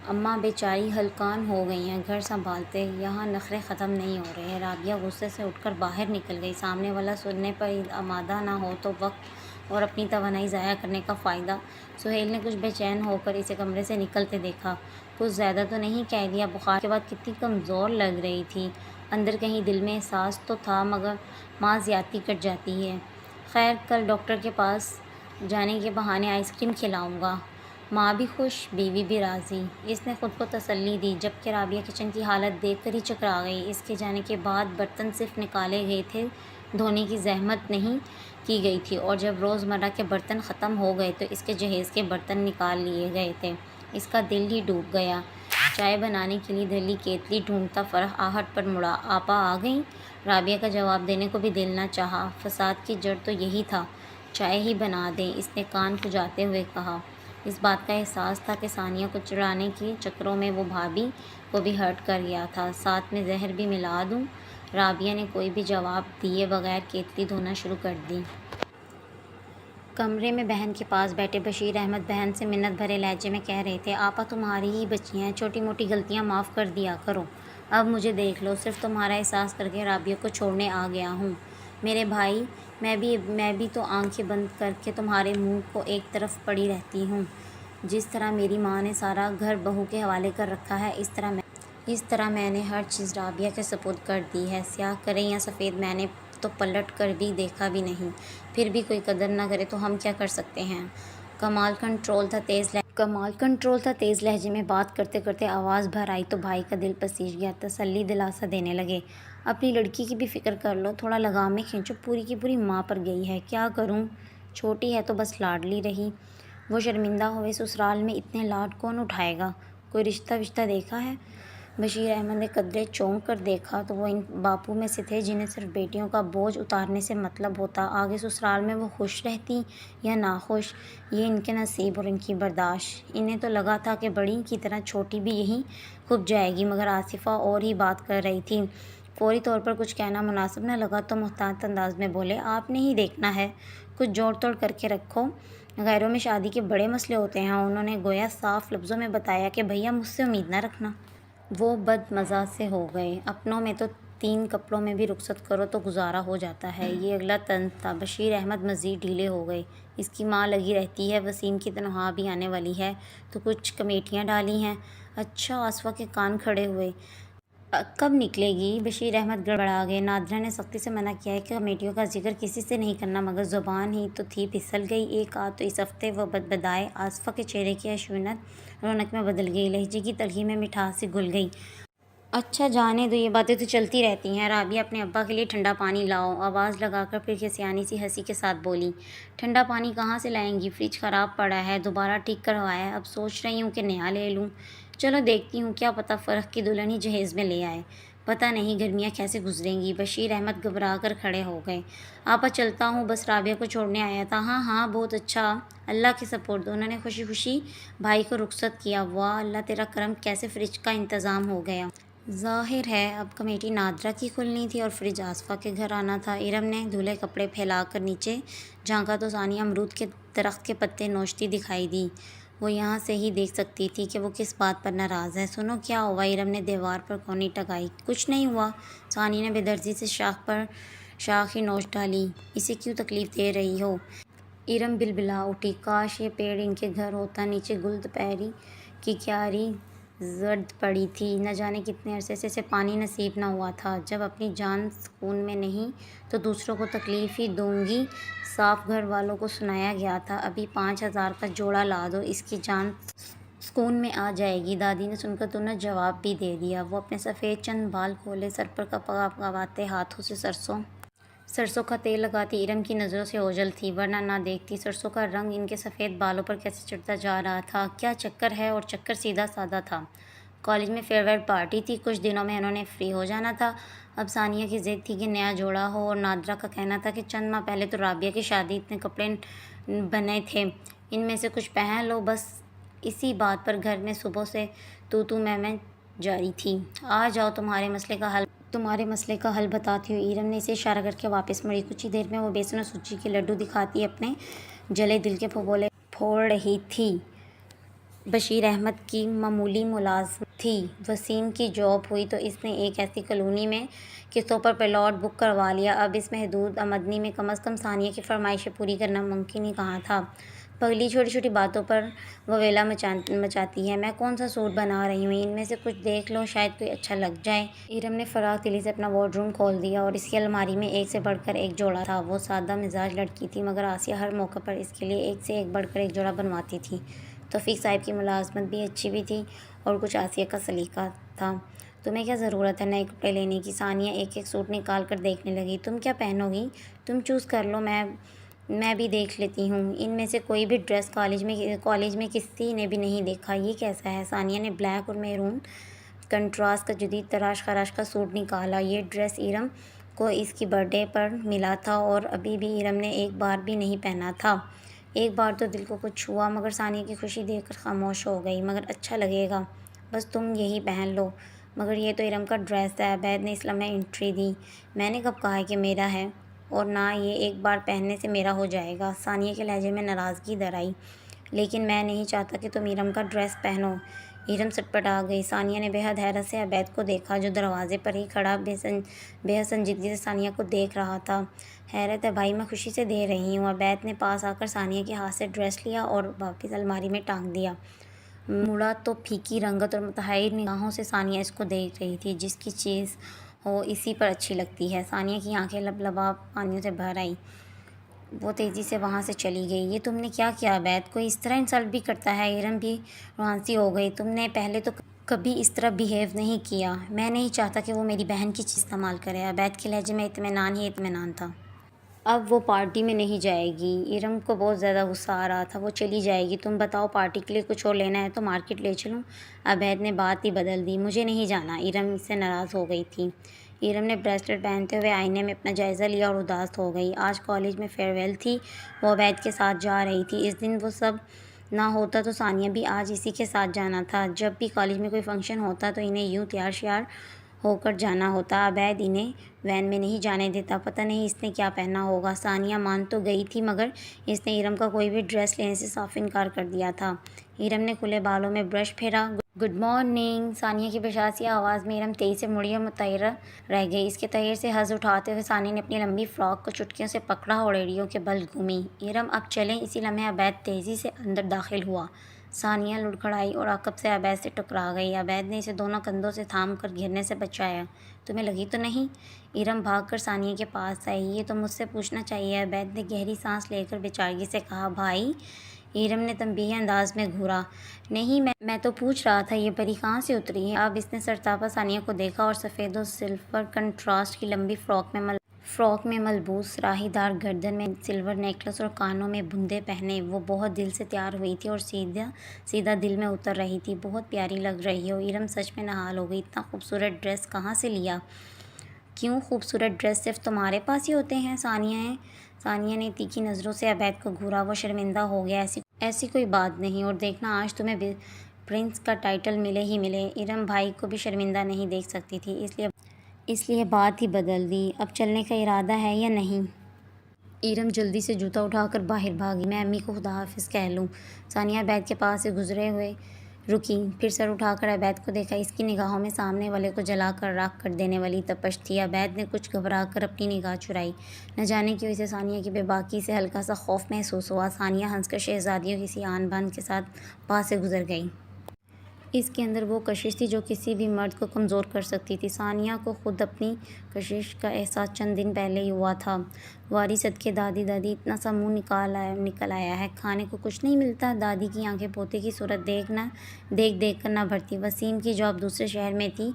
اماں بیچاری ہلکان ہو گئی ہیں گھر سنبھالتے، یہاں نخرے ختم نہیں ہو رہے۔ رابعہ غصے سے اٹھ کر باہر نکل گئی۔ سامنے والا سننے پر آمادہ نہ ہو تو وقت اور اپنی توانائی ضائع کرنے کا فائدہ؟ سہیل نے کچھ بے چین ہو کر اسے کمرے سے نکلتے دیکھا۔ کچھ زیادہ تو نہیں کہہ دیا؟ بخار کے بعد کتنی کمزور لگ رہی تھی۔ اندر کہیں دل میں احساس تو تھا مگر ماں زیادتی کر جاتی ہے۔ خیر، کل ڈاکٹر کے پاس جانے کے بہانے آئس کریم کھلاؤں گا۔ ماں بھی خوش، بیوی بھی راضی، اس نے خود کو تسلی دی، جبکہ رابعہ کچن کی حالت دیکھ کر ہی چکرا گئی۔ اس کے جانے کے بعد برتن صرف نکالے گئے تھے، دھونے کی زحمت نہیں کی گئی تھی، اور جب روزمرہ کے برتن ختم ہو گئے تو اس کے جہیز کے برتن نکال لیے گئے تھے۔ اس کا دل ہی ڈوب گیا۔ چائے بنانے کے لیے دھلی کیتلی ڈھونڈتا فرح آہٹ پر مڑا۔ آپا آ گئیں؟ رابعہ کا جواب دینے کو بھی دل نہ چاہا، فساد کی جڑ تو یہی تھا۔ چائے ہی بنا دیں، اس نے کان کھجاتے ہوئے کہا۔ اس بات کا احساس تھا کہ ثانیہ کو چڑھانے کے چکروں میں وہ بھابھی کو بھی ہرٹ کر گیا تھا۔ ساتھ میں زہر بھی ملا دوں؟ رابعہ نے کوئی بھی جواب دیے بغیر کیتلی دھونا شروع کر دی۔ کمرے میں بہن کے پاس بیٹھے بشیر احمد بہن سے منت بھرے لہجے میں کہہ رہے تھے، آپا تمہاری ہی بچی ہیں، چھوٹی موٹی غلطیاں معاف کر دیا کرو۔ اب مجھے دیکھ لو، صرف تمہارا احساس کر کے رابعہ کو چھوڑنے آ گیا ہوں۔ میرے بھائی، میں بھی تو آنکھیں بند کر کے تمہارے منہ کو ایک طرف پڑی رہتی ہوں۔ جس طرح میری ماں نے سارا گھر بہو کے حوالے کر رکھا ہے، اس طرح میں نے ہر چیز رابعہ کے سپرد کر دی ہے۔ سیاہ کرے یا سفید، میں نے تو پلٹ کر بھی دیکھا بھی نہیں۔ پھر بھی کوئی قدر نہ کرے تو ہم کیا کر سکتے ہیں؟ کمال کنٹرول تھا، تیز لہجے میں بات کرتے کرتے آواز بھر آئی تو بھائی کا دل پسیج گیا۔ تسلی دلاسا دینے لگے، اپنی لڑکی کی بھی فکر کر لو، تھوڑا لگام میں کھینچو، پوری کی پوری ماں پر گئی ہے۔ کیا کروں، چھوٹی ہے تو بس لاڈلی رہی، وہ شرمندہ ہوئے، سسرال میں اتنے لاڈ کون اٹھائے گا؟ کوئی رشتہ دیکھا ہے؟ بشیر احمد نے قدرے چونک کر دیکھا تو وہ ان باپو میں سے تھے جنہیں صرف بیٹیوں کا بوجھ اتارنے سے مطلب ہوتا۔ آگے سسرال میں وہ خوش رہتی یا ناخوش، یہ ان کے نصیب اور ان کی برداشت۔ انہیں تو لگا تھا کہ بڑی کی طرح چھوٹی بھی یہیں کھپ جائے گی، مگر آصفہ اور ہی بات کر رہی تھی۔ فوری طور پر کچھ کہنا مناسب نہ لگا تو محتاط انداز میں بولے، آپ نے ہی دیکھنا ہے، کچھ جوڑ توڑ کر کے رکھو، غیروں میں شادی کے بڑے مسئلے ہوتے ہیں۔ انہوں نے گویا صاف لفظوں میں بتایا کہ بھیا مجھ سے امید نہ رکھنا۔ وہ بد مزہ سے ہو گئے، اپنوں میں تو 3 کپڑوں میں بھی رخصت کرو تو گزارا ہو جاتا ہے، یہ اگلا طنز تھا۔ بشیر احمد مزید ڈھیلے ہو گئے، اس کی ماں لگی رہتی ہے، وسیم کی تنخواہ بھی آنے والی ہے تو کچھ کمیٹیاں ڈالی ہیں۔ اچھا، آصفہ کے کان کھڑے ہوئے، کب نکلے گی؟ بشیر احمد گڑبڑا گئے۔ نادرہ نے سختی سے منع کیا کہ کمیٹیوں کا ذکر کسی سے نہیں کرنا، مگر زبان ہی تو تھی پھسل گئی۔ ایک آدھ تو اس ہفتے وہ بدبدائے آصفہ کے چہرے کی عشونت رونق میں بدل گئی، لہجے کی تلخی میں مٹھاس سی گھل گئی۔ اچھا جانے دو، یہ باتیں تو چلتی رہتی ہیں۔ رابعہ اپنے ابا کے لیے ٹھنڈا پانی لاؤ، آواز لگا کر پھر کسیانی سی ہنسی کے ساتھ بولی۔ ٹھنڈا پانی کہاں سے لائیں گی؟ فریج خراب پڑا ہے، دوبارہ ٹھیک کروایا ہے، اب سوچ رہی ہوں کہ نیا لے لوں۔ چلو دیکھتی ہوں، کیا پتہ فرخ کی دلہن ہی جہیز میں لے آئے۔ پتہ نہیں گرمیاں کیسے گزریں گی۔ بشیر احمد گھبرا کر کھڑے ہو گئے۔ آپا چلتا ہوں، بس رابعہ کو چھوڑنے آیا تھا۔ ہاں ہاں بہت اچھا، اللہ کے سپرد۔ انہوں نے خوشی خوشی بھائی کو رخصت کیا۔ واہ اللہ تیرا کرم، کیسے فریج کا انتظام ہو گیا۔ ظاہر ہے اب کمیٹی نادرہ کی کھلنی تھی اور فریج آصفہ کے گھر آنا تھا۔ ارم نے دھلے کپڑے پھیلا کر نیچے جھانکا تو ثانیہ امرود کے درخت کے پتے نوچتی دکھائی دی۔ وہ یہاں سے ہی دیکھ سکتی تھی کہ وہ کس بات پر ناراض ہے۔ سنو کیا ہوا؟ ارم نے دیوار پر کونی ٹکائی۔ کچھ نہیں ہوا، ثانیہ نے بے دردی سے شاخ ہی نوچ ڈالی۔ اسے کیوں تکلیف دے رہی ہو؟ ارم بلبلا اٹھی۔ کاش یہ پیڑ ان کے گھر ہوتا، نیچے گل دوپہری کی کیاری زرد پڑی تھی، نہ جانے کتنے عرصے سے اسے پانی نصیب نہ ہوا تھا۔ جب اپنی جان سکون میں نہیں تو دوسروں کو تکلیف ہی دوں گی، صاف گھر والوں کو سنایا گیا تھا۔ ابھی 5,000 کا جوڑا لا دو، اس کی جان سکون میں آ جائے گی۔ دادی نے سن کر ترنت جواب بھی دے دیا۔ وہ اپنے سفید چند بال کھولے، سر پر کپکپاتے ہاتھوں سے سرسوں کا تیل لگاتی۔ ارم کی نظروں سے اوجھل تھی، ورنہ نہ دیکھتی سرسوں کا رنگ ان کے سفید بالوں پر کیسے چڑھتا جا رہا تھا۔ کیا چکر ہے؟ اور چکر سیدھا سادہ تھا۔ کالج میں فیئر ویل پارٹی تھی، کچھ دنوں میں انہوں نے فری ہو جانا تھا۔ اب ثانیہ کی ضد تھی کہ نیا جوڑا ہو، اور نادرہ کا کہنا تھا کہ چند ماہ پہلے تو رابعہ کی شادی، اتنے کپڑے بنے تھے، ان میں سے کچھ پہن لو۔ بس اسی بات پر گھر میں صبح سے تو میں جاری تھی۔ آ جاؤ، تمہارے مسئلے کا حل بتاتی ہوں۔ ارم نے اسے اشارہ کر کے واپس مڑی۔ کچھ ہی دیر میں وہ بیسن اور سوجی کے لڈو دکھاتی اپنے جلے دل کے پھپولے پھوڑ رہی تھی۔ بشیر احمد کی معمولی ملازمت تھی، وسیم کی جاب ہوئی تو اس نے ایک ایسی کالونی میں قسطوں پر پلاٹ بک کروا لیا۔ اب اس محدود آمدنی میں کم از کم ثانیہ کی فرمائشیں پوری کرنا ممکن ہی کہاں تھا۔ پگلی چھوٹی چھوٹی باتوں پر وویلا مچاتی ہے۔ میں کون سا سوٹ بنا رہی ہوں، ان میں سے کچھ دیکھ لو، شاید کوئی اچھا لگ جائے۔ ارم نے فراغ دلی سے اپنا وارڈ روم کھول دیا، اور اس کی الماری میں ایک سے بڑھ کر ایک جوڑا تھا۔ وہ سادہ مزاج لڑکی تھی، مگر آسیہ ہر موقع پر اس کے لیے ایک سے بڑھ کر ایک جوڑا بنواتی تھی۔ توفیق صاحب کی ملازمت بھی اچھی بھی تھی، اور کچھ آسیہ کا سلیقہ تھا۔ تمہیں کیا ضرورت ہے نئے کپڑے لینے کی؟ ثانیہ ایک ایک سوٹ نکال کر دیکھنے لگی۔ تم کیا پہنو گی؟ تم چوز کر لو، میں بھی دیکھ لیتی ہوں۔ ان میں سے کوئی بھی ڈریس کالج میں کسی نے بھی نہیں دیکھا۔ یہ کیسا ہے؟ ثانیہ نے بلیک اور میرون کنٹراسٹ کا جدید تراش خراش کا سوٹ نکالا۔ یہ ڈریس ارم کو اس کی برتھ ڈے پر ملا تھا، اور ابھی بھی ارم نے ایک بار بھی نہیں پہنا تھا۔ ایک بار تو دل کو کچھ ہوا، مگر ثانیہ کی خوشی دیکھ کر خاموش ہو گئی۔ مگر اچھا لگے گا، بس تم یہی پہن لو۔ مگر یہ تو ارم کا ڈریس ہے۔ عبید نے اس لمحے انٹری دی۔ میں نے کب کہا ہے کہ میرا ہے، اور نہ یہ ایک بار پہننے سے میرا ہو جائے گا۔ ثانیہ کے لہجے میں ناراضگی در آئی۔ لیکن میں نہیں چاہتا کہ تم ارم کا ڈریس پہنو۔ ارم سٹپٹا گئی۔ ثانیہ نے بے حد حیرت سے عبید کو دیکھا، جو دروازے پر ہی کھڑا بے حد سنجیدگی سے ثانیہ کو دیکھ رہا تھا۔ حیرت ہے بھائی، میں خوشی سے دے رہی ہوں۔ عبید نے پاس آ کر ثانیہ کے ہاتھ سے ڈریس لیا اور واپس الماری میں ٹانگ دیا۔ مڑا تو پھیکی رنگت اور متحیر نگاہوں سے ثانیہ اس کو دیکھ رہی تھی۔ جس کی چیز ہو اسی پر اچھی لگتی ہے۔ ثانیہ کی آنکھیں لبلبا پانیوں سے بھر آئیں۔ وہ تیزی سے وہاں سے چلی گئی۔ یہ تم نے کیا کیا عبید؟ کوئی اس طرح انسلٹ بھی کرتا ہے؟ ارم بھی روانسی ہو گئی۔ تم نے پہلے تو کبھی اس طرح بیہیو نہیں کیا۔ میں نہیں چاہتا کہ وہ میری بہن کی چیز استعمال کرے۔ عبید کے لہجے میں اطمینان ہی اطمینان تھا۔ اب وہ پارٹی میں نہیں جائے گی۔ ارم کو بہت زیادہ غصہ آ رہا تھا۔ وہ چلی جائے گی۔ تم بتاؤ، پارٹی کے لیے کچھ اور لینا ہے تو مارکیٹ لے چلوں؟ عبید نے بات ہی بدل دی۔ مجھے نہیں جانا۔ ارم اس سے ناراض ہو گئی تھی۔ ارم نے بریسلیٹ پہنتے ہوئے آئینے میں اپنا جائزہ لیا اور اداس ہو گئی۔ آج کالج میں فیئر ویل تھی، وہ عبید کے ساتھ جا رہی تھی۔ اس دن وہ سب نہ ہوتا تو ثانیہ بھی آج اسی کے ساتھ جانا تھا۔ جب بھی کالج میں کوئی فنکشن ہوتا تو انہیں یوں تیار شیار ہو کر جانا ہوتا۔ عبید انہیں وین میں نہیں جانے دیتا۔ پتہ نہیں اس نے کیا پہنا ہوگا۔ ثانیہ مان تو گئی تھی، مگر اس نے ارم کا کوئی بھی ڈریس لینے سے صاف انکار کر دیا تھا۔ ارم نے کھلے بالوں میں برش پھیرا۔ Good morning. ثانیہ کی بشاشیہ آواز میں ارم تیزی سے مڑی اور متحرہ رہ گئی۔ اس کے تحیر سے حظ اٹھاتے ہوئے ثانیہ نے اپنی لمبی فراک کو چٹکیوں سے پکڑا اور ایڑیوں کے بل گھومی۔ ارم اب چلیں۔ اسی لمحے عبید تیزی سے اندر داخل ہوا۔ ثانیہ لڑکھڑائی اور عقب سے عبید سے ٹکرا گئی۔ عبید نے اسے دونوں کندھوں سے تھام کر گرنے سے بچایا۔ تمہیں لگی تو نہیں؟ ارم بھاگ کر ثانیہ کے پاس آئی۔ یہ تو مجھ سے پوچھنا چاہیے، عبید نے گہری سانس لے کر بیچارگی سے کہا۔ بھائی؟ ارم نے تنبیہی انداز میں گھورا۔ نہیں، میں تو پوچھ رہا تھا یہ پری کہاں سے اتری ہے؟ اب اس نے سرتاپا ثانیہ کو دیکھا اور سفید و سلور کنٹراسٹ کی لمبی فراک میں ملبوس راہی دار گردن میں سلور نیکلس اور کانوں میں بندے پہنے وہ بہت دل سے تیار ہوئی تھی اور سیدھا دل میں اتر رہی تھی۔ بہت پیاری لگ رہی ہو۔ ارم سچ میں نہال ہو گئی۔ اتنا خوبصورت ڈریس کہاں سے لیا؟ کیوں، خوبصورت ڈریس صرف تمہارے پاس ہی ہوتے ہیں؟ ثانیہ نے تیکھی نظروں سے عبید کو گھورا۔ وہ شرمندہ ہو گیا۔ ایسی کوئی بات نہیں، اور دیکھنا آج تمہیں پرنس کا ٹائٹل ملے ہی ملے۔ ارم بھائی کو بھی شرمندہ نہیں دیکھ سکتی تھی، اس لیے بات ہی بدل دی۔ اب چلنے کا ارادہ ہے یا نہیں؟ ارم جلدی سے جوتا اٹھا کر باہر بھاگی۔ میں امی کو خدا حافظ کہہ لوں؟ ثانیہ عبید کے پاس سے گزرے ہوئے رکی، پھر سر اٹھا کر عبید کو دیکھا۔ اس کی نگاہوں میں سامنے والے کو جلا کر راکھ کر دینے والی تپش تھی۔ عبید نے کچھ گھبرا کر اپنی نگاہ چرائی۔ نہ جانے کیوں اسے ثانیہ کی بے باکی سے ہلکا سا خوف محسوس ہوا۔ ثانیہ ہنس کر شہزادیوں کی سی آن بان کے ساتھ پاس سے گزر گئی۔ اس کے اندر وہ کشش تھی جو کسی بھی مرد کو کمزور کر سکتی تھی۔ ثانیہ کو خود اپنی کشش کا احساس چند دن پہلے ہی ہوا تھا۔ واری صدقے دادی اتنا سا منہ نکل آیا ہے، کھانے کو کچھ نہیں ملتا؟ دادی کی آنکھیں پوتے کی صورت دیکھ کر نہ بھرتی۔ وسیم کی جو اب دوسرے شہر میں تھی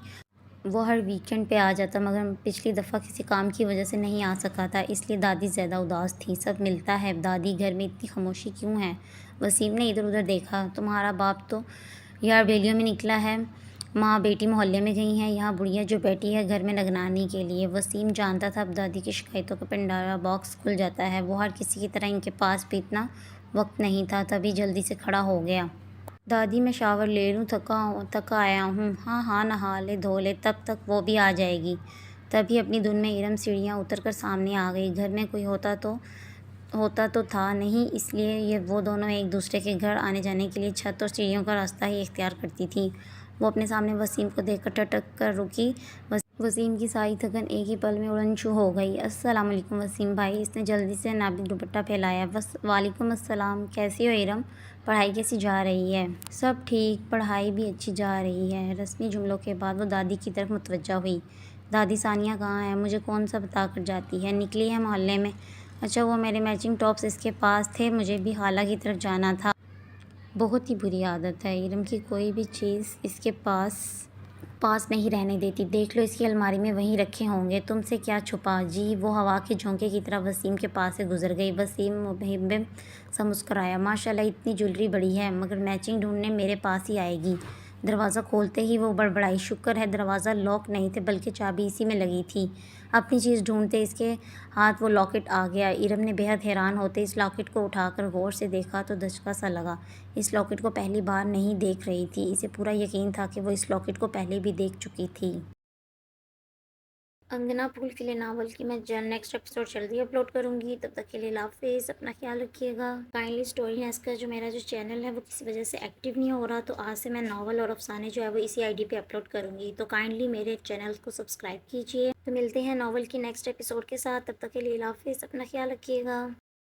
وہ ہر ویکینڈ پہ آ جاتا، مگر پچھلی دفعہ کسی کام کی وجہ سے نہیں آ سکا تھا، اس لیے دادی زیادہ اداس تھی۔ سب ملتا ہے دادی، گھر میں اتنی خاموشی کیوں ہے؟ وسیم نے ادھر ادھر دیکھا۔ تمہارا باپ تو یار بیلیوں میں نکلا ہے، ماں بیٹی محلے میں گئی ہیں، یہاں بڑھیا جو بیٹی ہے گھر میں لگنانے کے لیے۔ وسیم جانتا تھا اب دادی کی شکایتوں کا پنڈورا باکس کھل جاتا ہے۔ وہ ہر کسی کی طرح ان کے پاس بھی اتنا وقت نہیں تھا، تبھی جلدی سے کھڑا ہو گیا۔ دادی میں شاور لے لوں، تھکا آیا ہوں۔ ہاں نہا لے دھو لے، تب تک وہ بھی آ جائے گی۔ تبھی اپنی دھن میں ارم سیڑھیاں اتر کر سامنے آ گئی۔ گھر میں کوئی ہوتا تو تھا نہیں، اس لیے وہ دونوں ایک دوسرے کے گھر آنے جانے کے لیے چھت اور سیڑھیوں کا راستہ ہی اختیار کرتی تھیں۔ وہ اپنے سامنے وسیم کو دیکھ کر ٹھٹک کر رکی۔ وسیم کی ساری تھکن ایک ہی پل میں اڑن چھو ہو گئی۔ السلام علیکم وسیم بھائی، اس نے جلدی سے نابک دوپٹہ پھیلایا۔ وعلیکم السلام، کیسی ہو ارم؟ پڑھائی کیسی جا رہی ہے؟ سب ٹھیک، پڑھائی بھی اچھی جا رہی ہے۔ رسمی جملوں کے بعد وہ دادی کی طرف متوجہ ہوئی۔ دادی ثانیہ کہاں ہے؟ مجھے کون سا بتا کر جاتی ہے؟ نکلی ہے محلے میں؟ اچھا، وہ میرے میچنگ ٹاپس اس کے پاس تھے، مجھے بھی خالہ کی طرف جانا تھا۔ بہت ہی بری عادت ہے ارم کی، کوئی بھی چیز اس کے پاس نہیں رہنے دیتی۔ دیکھ لو، اس کی الماری میں وہیں رکھے ہوں گے، تم سے کیا چھپا؟ جی۔ وہ ہوا کے جھونکے کی طرح وسیم کے پاس سے گزر گئی۔ وسیم محب سا مسکرایا۔ ماشاءاللہ اتنی جویلری بڑی ہے، مگر میچنگ ڈھونڈنے میرے پاس ہی آئے گی؟ دروازہ کھولتے ہی وہ بڑبڑائی۔ شکر ہے دروازہ لاک نہیں تھے، بلکہ چابی اسی میں لگی تھی۔ اپنی چیز ڈھونڈتے اس کے ہاتھ وہ لاکٹ آ گیا۔ ارم نے بے حد حیران ہوتے اس لاکٹ کو اٹھا کر غور سے دیکھا تو دھچکا سا لگا۔ اس لاکٹ کو پہلی بار نہیں دیکھ رہی تھی، اسے پورا یقین تھا کہ وہ اس لاکٹ کو پہلے بھی دیکھ چکی تھی۔ انگنا پھول کھلے ناول کی میں نیکسٹ ایپیسوڈ جلدی اپلوڈ کروں گی، تب تک کے لیے اللہ حافظ، اپنا خیال رکھیے گا۔ کائنڈلی اسٹوری نیسٹ کا جو میرا چینل ہے وہ کسی وجہ سے ایکٹیو نہیں ہو رہا، تو آج سے میں ناول اور افسانے جو ہے وہ اسی آئی ڈی پہ اپلوڈ کروں گی، تو کائنڈلی میرے چینل کو سبسکرائب کیجیے۔ تو ملتے ہیں ناول کی نیکسٹ ایپیسوڈ کے ساتھ، تب تک کے لیے اللہ حافظ، اپنا خیال رکھیے گا۔